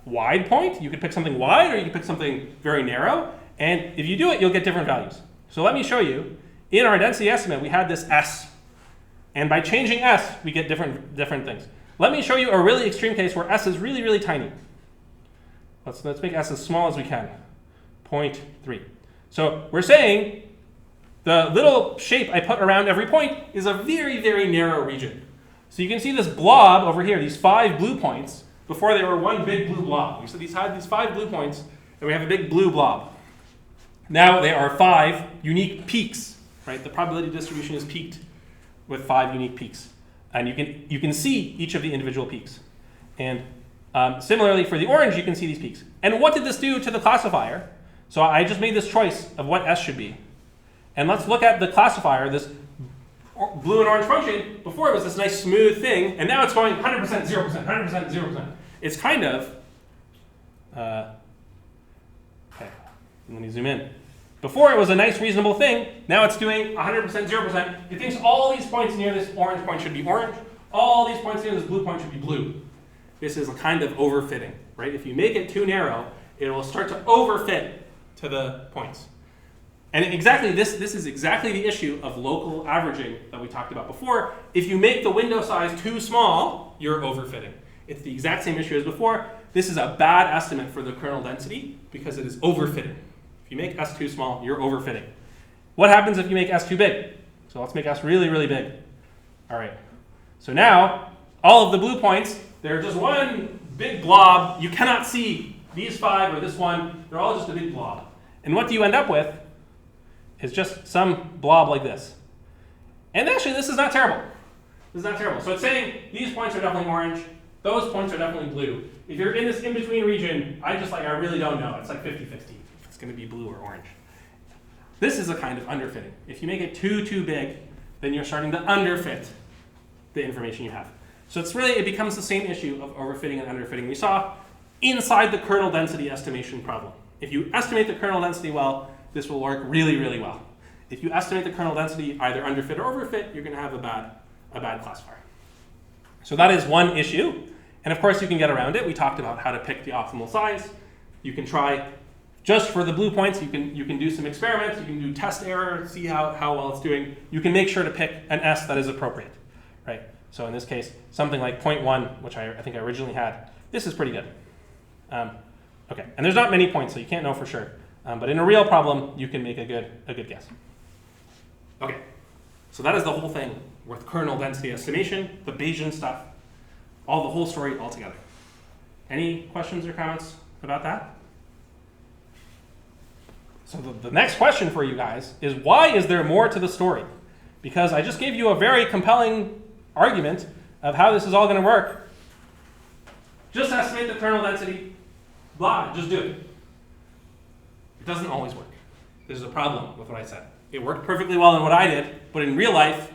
wide point, you could pick something wide, or you could pick something very narrow, and if you do it, you'll get different values. So let me show you. In our density estimate, we had this S. And by changing S, we get different things. Let me show you a really extreme case where S is really, really tiny. Let's make S as small as we can. 0.3. So we're saying the little shape I put around every point is a very, very narrow region. So you can see this blob over here, these 5 blue points, Before they were one big blue blob. We said these had these 5 blue points, and we have a big blue blob. Now they are 5 unique peaks, right? The probability distribution is peaked with 5 unique peaks. And you can see each of the individual peaks. And similarly for the orange, you can see these peaks. And what did this do to the classifier? So I just made this choice of what S should be. And let's look at the classifier, this blue and orange function. Before it was this nice smooth thing, and now it's going 100%, 0%, 100%, 0%. It's kind of, okay, let me zoom in. Before it was a nice reasonable thing, now it's doing 100%, 0%. It thinks all these points near this orange point should be orange. All these points near this blue point should be blue. This is a kind of overfitting, right? If you make it too narrow, it will start to overfit to the points. And exactly this is exactly the issue of local averaging that we talked about before. If you make the window size too small, you're overfitting. It's the exact same issue as before. This is a bad estimate for the kernel density because it is overfitting. If you make S too small, you're overfitting. What happens if you make S too big? So let's make S really, really big. All right. So now, all of the blue points, they're just one big blob. You cannot see these 5 or this one. They're all just a big blob. And what do you end up with? Is just some blob like this. And actually, this is not terrible. This is not terrible. So it's saying these points are definitely orange. Those points are definitely blue. If you're in this in-between region, I really don't know. It's like 50-50. If it's going to be blue or orange. This is a kind of underfitting. If you make it too big, then you're starting to underfit the information you have. So it becomes the same issue of overfitting and underfitting we saw inside the kernel density estimation problem. If you estimate the kernel density well, this will work really, really well. If you estimate the kernel density either underfit or overfit, you're going to have a bad classifier. So that is one issue. And of course, you can get around it. We talked about how to pick the optimal size. You can try, just for the blue points, you can do some experiments. You can do test error, see how well it's doing. You can make sure to pick an S that is appropriate, right? So in this case, something like 0.1, which I think I originally had, this is pretty good. Okay, and there's not many points, so you can't know for sure. But in a real problem, you can make a good guess. Okay, so that is the whole thing with kernel density estimation, the Bayesian stuff, the whole story all together. Any questions or comments about that? So the next question for you guys is, why is there more to the story? Because I just gave you a very compelling argument of how this is all going to work. Just estimate the kernel density, blah, just do it. It doesn't always work. There's a problem with what I said. It worked perfectly well in what I did, but in real life,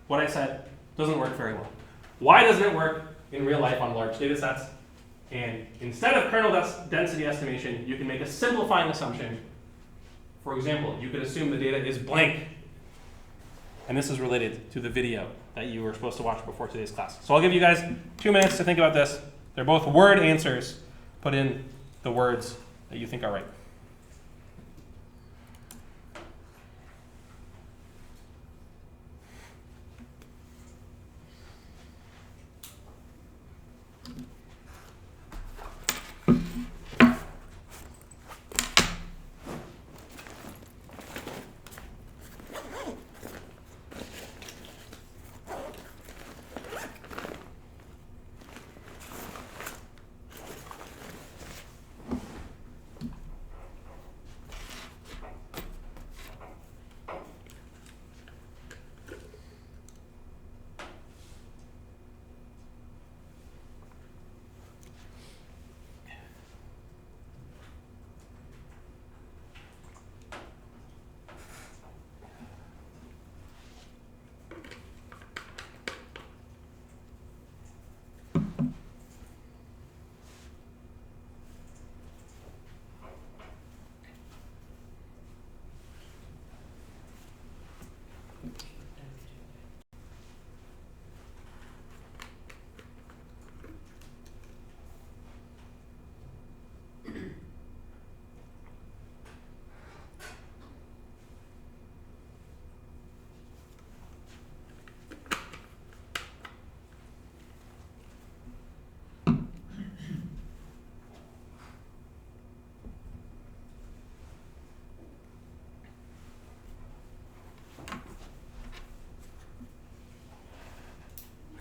what I said doesn't work very well. Why doesn't it work in real life on large data sets? And instead of kernel density estimation, you can make a simplifying assumption. For example, you could assume the data is blank. And this is related to the video that you were supposed to watch before today's class. So I'll give you guys 2 minutes to think about this. They're both word answers. Put in the words that you think are right.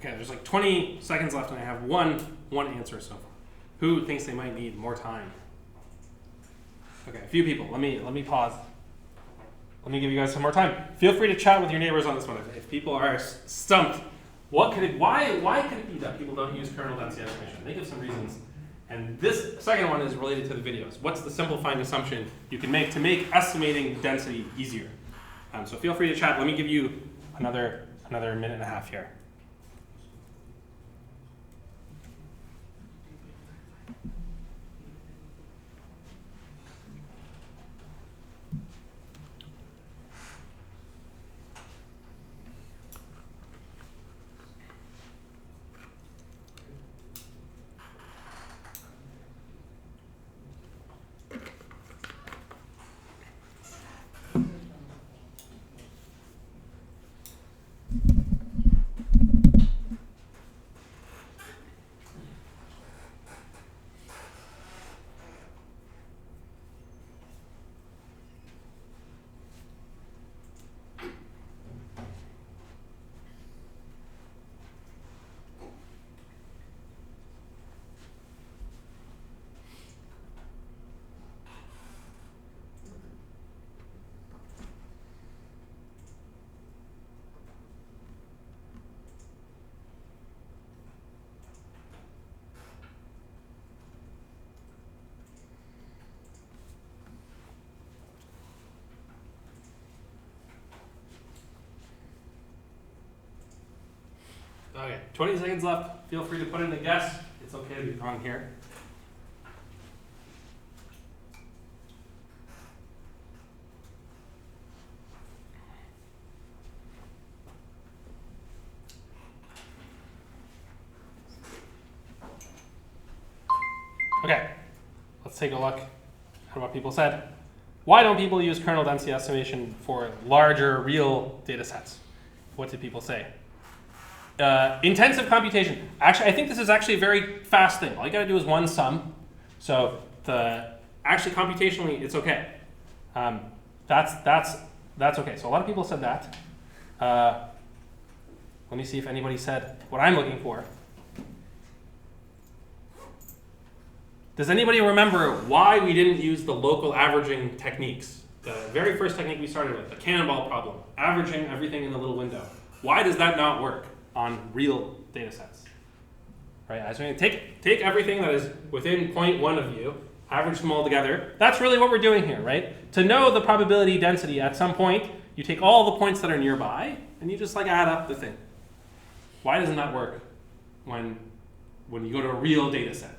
Okay, there's like 20 seconds left, and I have one answer so far. Who thinks they might need more time? Okay, a few people. Let me pause. Let me give you guys some more time. Feel free to chat with your neighbors on this one. If people are stumped, why could it be that people don't use kernel density estimation? Think of some reasons. And this second one is related to the videos. What's the simplifying assumption you can make to make estimating density easier? So feel free to chat. Let me give you another minute and a half here. Okay, 20 seconds left. Feel free to put in a guess. It's okay to be wrong here. Okay, let's take a look at what people said. Why don't people use kernel density estimation for larger real data sets? What did people say? Intensive computation. Actually, I think this is actually a very fast thing. All you got to do is one sum. So actually computationally, it's okay. That's okay. So a lot of people said that. Let me see if anybody said what I'm looking for. Does anybody remember why we didn't use the local averaging techniques? The very first technique we started with, the cannonball problem, averaging everything in the little window. Why does that not work on real data sets? Right? So take everything that is within 0.1 of you, average them all together. That's really what we're doing here, right? To know the probability density at some point, you take all the points that are nearby and you just like add up the thing. Why doesn't that work when you go to a real data set?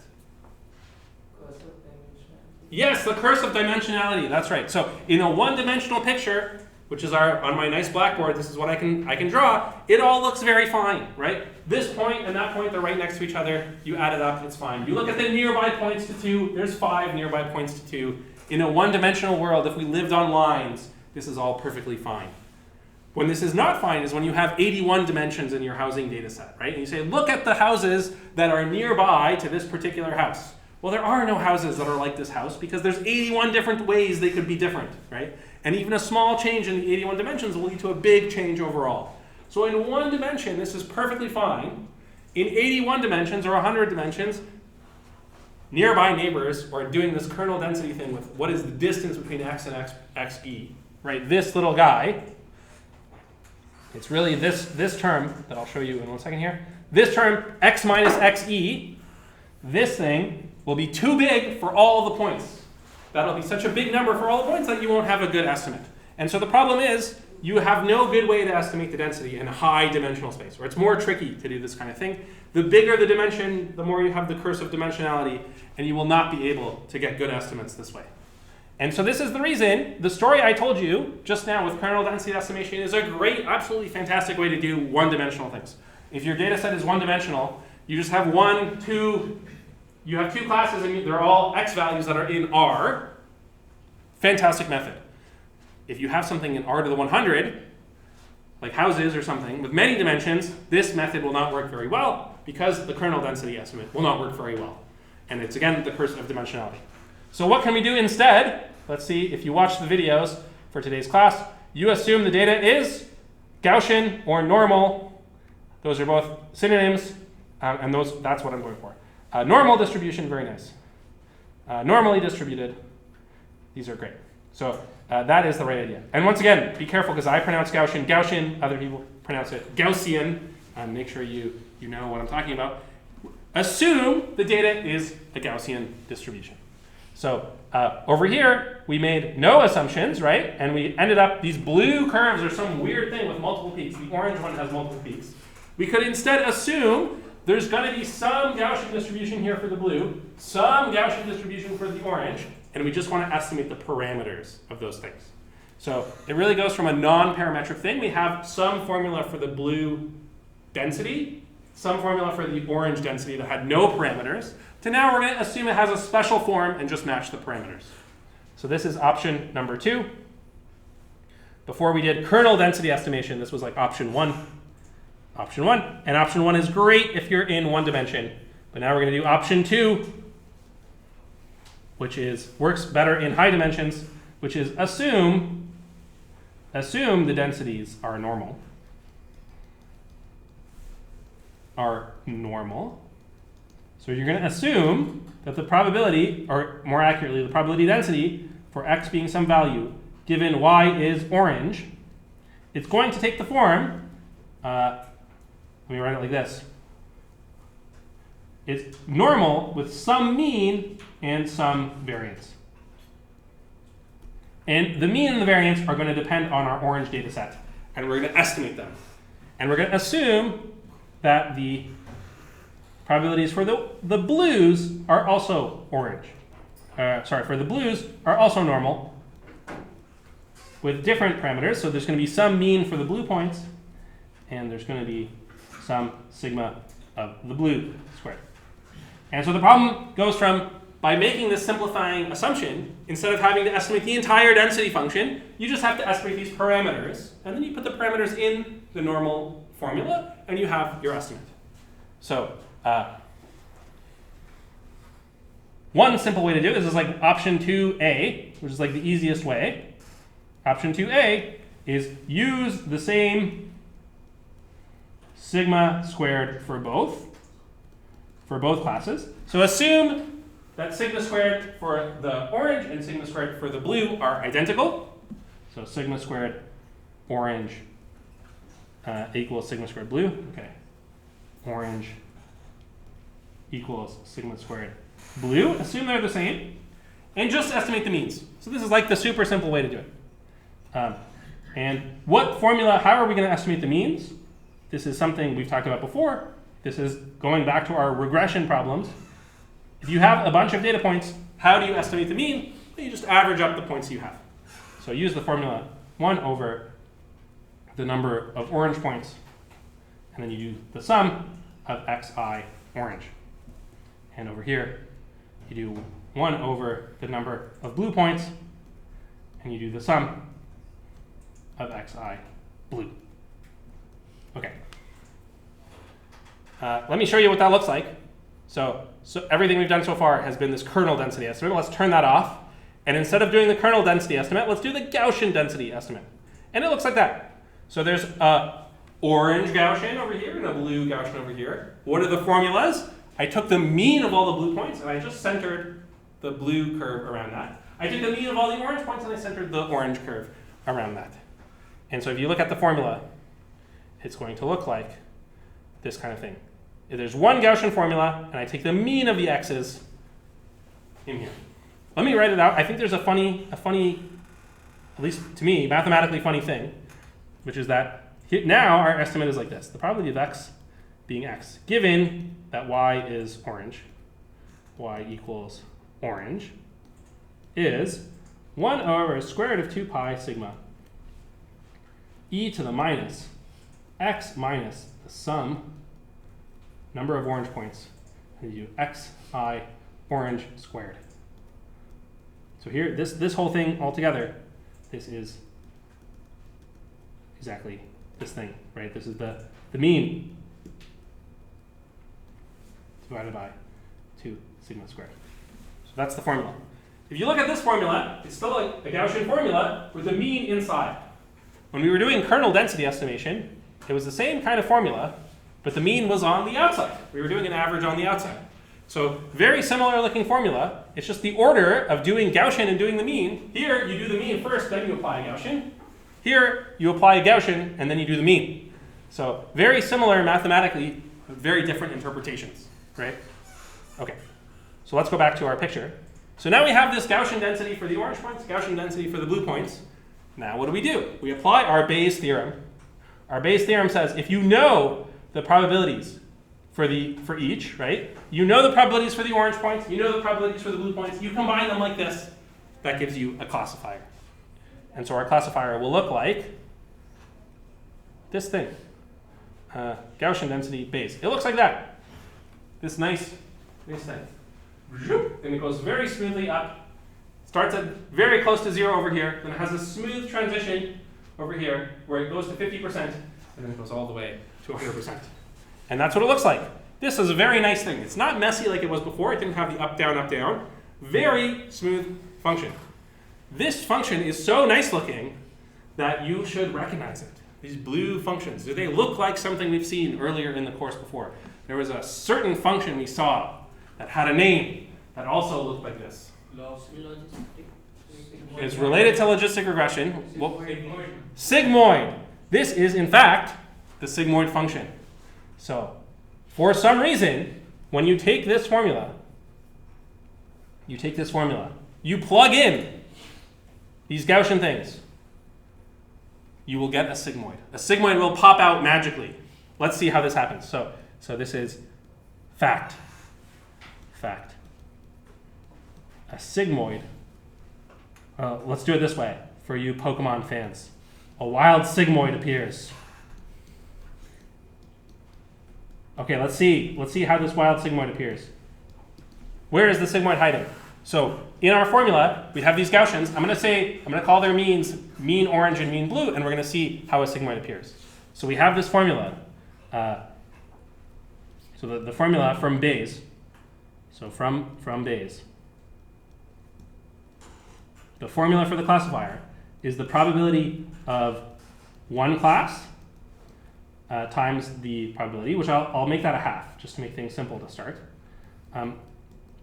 Yes, the curse of dimensionality. That's right. So in a one-dimensional picture, which is on my nice blackboard, this is what I can draw. It all looks very fine, right? This point and that point, they're right next to each other. You add it up, it's fine. You look at the nearby points to 2. There's 5 nearby points to 2. In a one-dimensional world, if we lived on lines, this is all perfectly fine. When this is not fine is when you have 81 dimensions in your housing data set, right? And you say, look at the houses that are nearby to this particular house. Well, there are no houses that are like this house because there's 81 different ways they could be different, right? And even a small change in the 81 dimensions will lead to a big change overall. So in one dimension, this is perfectly fine. In 81 dimensions or 100 dimensions, nearby neighbors are doing this kernel density thing with what is the distance between x and xe, right? This little guy, it's really this term that I'll show you in 1 second here. This term, x minus xe, this thing will be too big for all the points. That'll be such a big number for all the points that you won't have a good estimate. And so the problem is you have no good way to estimate the density in a high dimensional space, or it's more tricky to do this kind of thing. The bigger the dimension, the more you have the curse of dimensionality, and you will not be able to get good estimates this way. And so this is the reason, the story I told you just now with kernel density estimation is a great, absolutely fantastic way to do one-dimensional things. If your data set is one-dimensional, you just have you have 2 classes and they're all x values that are in R. Fantastic method. If you have something in R to the 100, like houses or something, with many dimensions, this method will not work very well because the kernel density estimate will not work very well. And it's, again, the curse of dimensionality. So what can we do instead? Let's see, if you watch the videos for today's class, you assume the data is Gaussian or normal. Those are both synonyms, and that's what I'm going for. Normal distribution, very nice. Normally distributed, these are great. So that is the right idea. And once again, be careful because I pronounce Gaussian Gaussian, other people pronounce it Gaussian. Make sure you know what I'm talking about. Assume the data is a Gaussian distribution. So over here, we made no assumptions, right? And we ended up, these blue curves are some weird thing with multiple peaks. The orange one has multiple peaks. We could instead assume there's going to be some Gaussian distribution here for the blue, some Gaussian distribution for the orange, and we just want to estimate the parameters of those things. So it really goes from a non-parametric thing. We have some formula for the blue density, some formula for the orange density that had no parameters, to now we're going to assume it has a special form and just match the parameters. So this is option number 2. Before we did kernel density estimation, this was like option 1. Option 1. And option 1 is great if you're in one dimension. But now we're going to do option 2, which works better in high dimensions, which is assume the densities are normal. So you're going to assume that the probability, or more accurately, the probability density for x being some value given y is orange, it's going to take the form, let me write it like this. It's normal with some mean and some variance. And the mean and the variance are going to depend on our orange data set. And we're going to estimate them. And we're going to assume that the probabilities for the blues are also orange. For the blues are also normal with different parameters. So there's going to be some mean for the blue points, and there's going to be some sigma of the blue squared. And so the problem goes from, by making this simplifying assumption, instead of having to estimate the entire density function, you just have to estimate these parameters, and then you put the parameters in the normal formula, and you have your estimate. So one simple way to do this is like option 2A, which is like the easiest way. Option 2A is use the same sigma squared for both classes. So assume that sigma squared for the orange and sigma squared for the blue are identical. So sigma squared orange equals sigma squared blue. Okay. Orange equals sigma squared blue. Assume they're the same. And just estimate the means. So this is like the super simple way to do it. And what formula, how are we going to estimate the means? This is something we've talked about before. This is going back to our regression problems. If you have a bunch of data points, how do you estimate the mean? Well, you just average up the points you have. So use the formula 1 over the number of orange points, and then you do the sum of xi orange. And over here, you do 1 over the number of blue points, and you do the sum of xi blue. Okay. Let me show you what that looks like. So everything we've done so far has been this kernel density estimate. Let's turn that off. And instead of doing the kernel density estimate, let's do the Gaussian density estimate. And it looks like that. So there's a orange Gaussian over here and a blue Gaussian over here. What are the formulas? I took the mean of all the blue points and I just centered the blue curve around that. I took the mean of all the orange points and I centered the orange curve around that. And so if you look at the formula, it's going to look like this kind of thing. If there's one Gaussian formula, and I take the mean of the x's in here. Let me write it out. I think there's a funny, at least to me, mathematically funny thing, which is that now our estimate is like this. The probability of x being x, given that y is orange, y equals orange, is 1 over square root of 2 pi sigma e to the minus x minus the sum number of orange points, and you do xi orange squared. So here, this whole thing altogether, this is exactly this thing, right? This is the mean divided by 2 sigma squared. So that's the formula. If you look at this formula, it's still a Gaussian formula with the mean inside. When we were doing kernel density estimation, it was the same kind of formula, but the mean was on the outside. We were doing an average on the outside. So very similar looking formula. It's just the order of doing Gaussian and doing the mean. Here, you do the mean first, then you apply a Gaussian. Here, you apply a Gaussian, and then you do the mean. So very similar mathematically, but very different interpretations, right? Okay, so let's go back to our picture. So now we have this Gaussian density for the orange points, Gaussian density for the blue points. Now what do? We apply our Bayes theorem. Our Bayes theorem says if you know the probabilities for each, right? You know the probabilities for the orange points, you know the probabilities for the blue points, you combine them like this, that gives you a classifier. And so our classifier will look like this thing. Gaussian density Bayes. It looks like that. This nice thing. And it goes very smoothly up. Starts at very close to 0 over here, then it has a smooth transition over here where it goes to 50%, and then it goes all the way to 100%. And that's what it looks like. This is a very nice thing. It's not messy like it was before. It didn't have the up, down. Very smooth function. This function is so nice looking that you should recognize it. These blue functions, do they look like something we've seen earlier in the course before? There was a certain function we saw that had a name that also looked like this. It's related to logistic regression. Sigmoid. This is, in fact, the sigmoid function. So, for some reason, when you take this formula, you plug in these Gaussian things, you will get a sigmoid. A sigmoid will pop out magically. Let's see how this happens. So this is fact. A sigmoid. Let's do it this way for you Pokemon fans. A wild sigmoid appears. Okay, let's see how this wild sigmoid appears. Where is the sigmoid hiding? So in our formula, we have these Gaussians. I'm going to call their means mean orange and mean blue, and we're going to see how a sigmoid appears. So we have this formula. So the formula from Bayes. So from Bayes. The formula for the classifier is the probability of one class times the probability, which I'll make that a half, just to make things simple to start,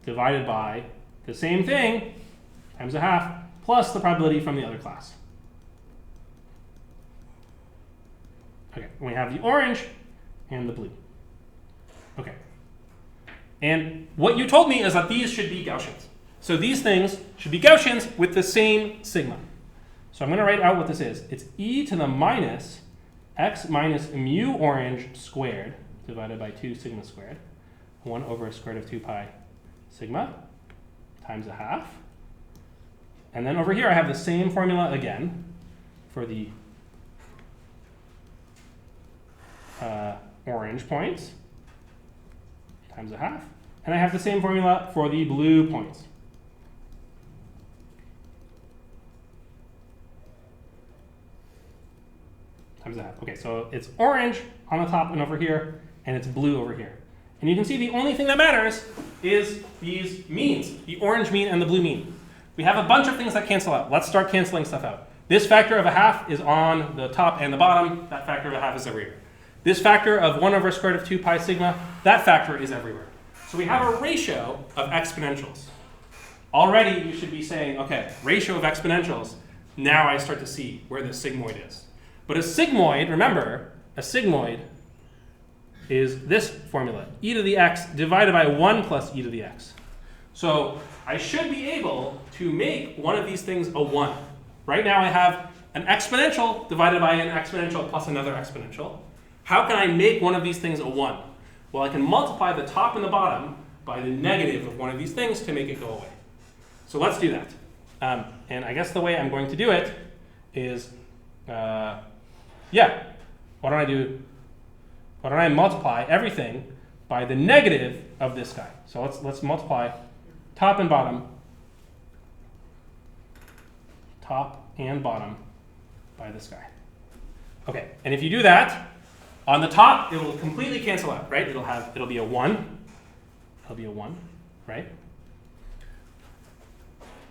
divided by the same thing times a half plus the probability from the other class. Okay, we have the orange and the blue. Okay. And what you told me is that these should be Gaussians. So these things should be Gaussians with the same sigma. So I'm going to write out what this is. It's e to the minus x minus mu orange squared divided by 2 sigma squared, 1 over square root of 2 pi sigma times a half. And then over here I have the same formula again for the orange points times a half. And I have the same formula for the blue points. Times a half. Okay, so it's orange on the top and over here, and it's blue over here. And you can see the only thing that matters is these means, the orange mean and the blue mean. We have a bunch of things that cancel out. Let's start canceling stuff out. This factor of a half is on the top and the bottom. That factor of a half is everywhere. This factor of 1 over square root of 2 pi sigma, that factor is everywhere. So we have a ratio of exponentials. Already you should be saying, okay, ratio of exponentials. Now I start to see where the sigmoid is. But a sigmoid, remember, a sigmoid is this formula, e to the x divided by 1 plus e to the x. So I should be able to make one of these things a 1. Right now I have an exponential divided by an exponential plus another exponential. How can I make one of these things a 1? Well, I can multiply the top and the bottom by the negative of one of these things to make it go away. So let's do that. And I guess the way I'm going to do it is, why don't I multiply everything by the negative of this guy. So let's multiply top and bottom by this guy. Okay, and if you do that, on the top it will completely cancel out, right? It'll be a 1. It'll be a 1, right?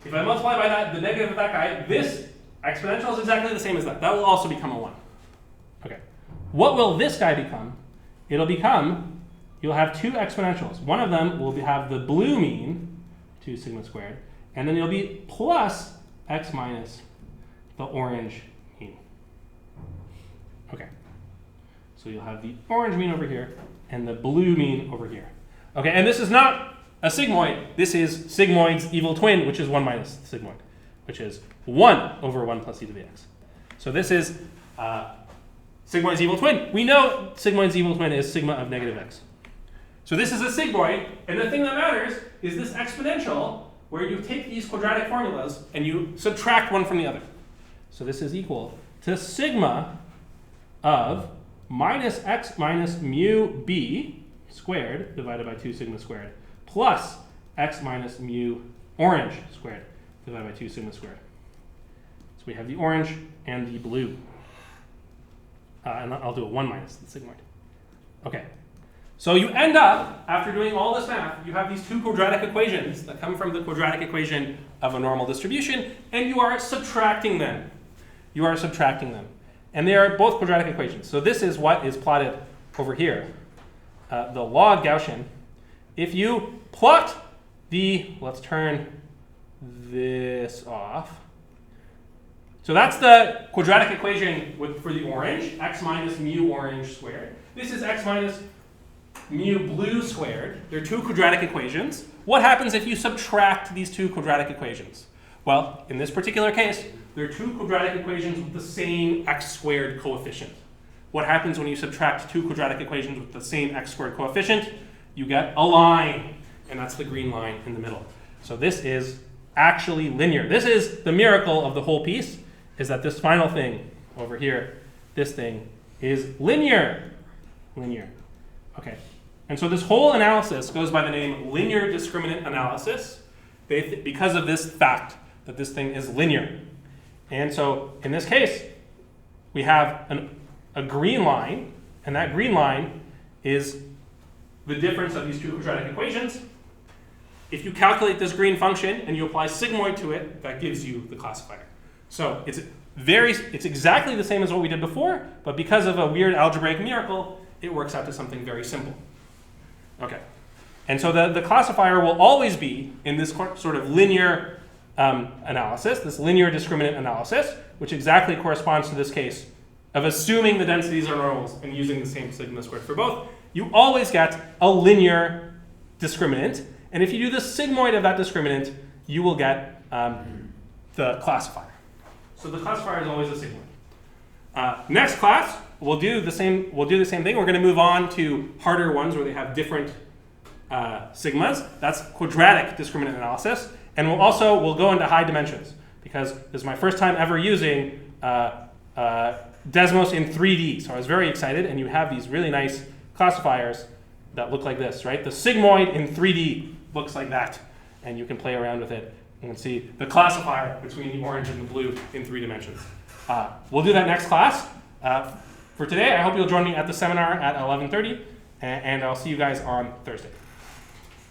If I multiply by that, the negative of that guy, this exponential is exactly the same as that. That will also become a 1. Okay. What will this guy become? It'll become you'll have two exponentials. One of them will have the blue mean, 2 sigma squared, and then it'll be plus x minus the orange mean. Okay. So you'll have the orange mean over here and the blue mean over here. Okay, and this is not a sigmoid. This is sigmoid's evil twin, which is 1 minus the sigmoid, which is 1 over 1 plus e to the x. So this is sigmoid's evil twin. We know sigmoid's evil twin is sigma of negative x. So this is a sigmoid, and the thing that matters is this exponential, where you take these quadratic formulas and you subtract one from the other. So this is equal to sigma of minus x minus mu b squared divided by 2 sigma squared plus x minus mu orange squared divided by 2 sigma squared. So we have the orange and the blue. And I'll do a 1 minus the sigmoid. Okay. So you end up, after doing all this math, you have these two quadratic equations that come from the quadratic equation of a normal distribution, and you are subtracting them. You are subtracting them. And they are both quadratic equations. So this is what is plotted over here. The log Gaussian. If you plot let's turn this off. So that's the quadratic equation for the orange, x minus mu orange squared. This is x minus mu blue squared. They're two quadratic equations. What happens if you subtract these two quadratic equations? Well, in this particular case, they're two quadratic equations with the same x squared coefficient. What happens when you subtract two quadratic equations with the same x squared coefficient? You get a line, and that's the green line in the middle. So this is actually linear. This is the miracle of the whole piece, is that this final thing over here, this thing, is linear. Linear. Okay. And so this whole analysis goes by the name linear discriminant analysis because of this fact that this thing is linear. And so in this case, we have a green line, and that green line is the difference of these two quadratic equations. If you calculate this green function and you apply sigmoid to it, that gives you the classifier. So it's exactly the same as what we did before, but because of a weird algebraic miracle, it works out to something very simple. Okay. And so the classifier will always be in this sort of linear analysis, this linear discriminant analysis, which exactly corresponds to this case of assuming the densities are normals and using the same sigma squared for both. You always get a linear discriminant, and if you do the sigmoid of that discriminant, you will get the classifier. So the classifier is always a sigmoid. Next class, we'll do the same thing. We're going to move on to harder ones where they have different sigmas. That's quadratic discriminant analysis. And we'll go into high dimensions, because this is my first time ever using Desmos in 3D. So I was very excited, and you have these really nice classifiers that look like this, right? The sigmoid in 3D looks like that, and you can play around with it and see the classifier between the orange and the blue in 3 dimensions. We'll do that next class. For today, I hope you'll join me at the seminar at 11:30, and I'll see you guys on Thursday.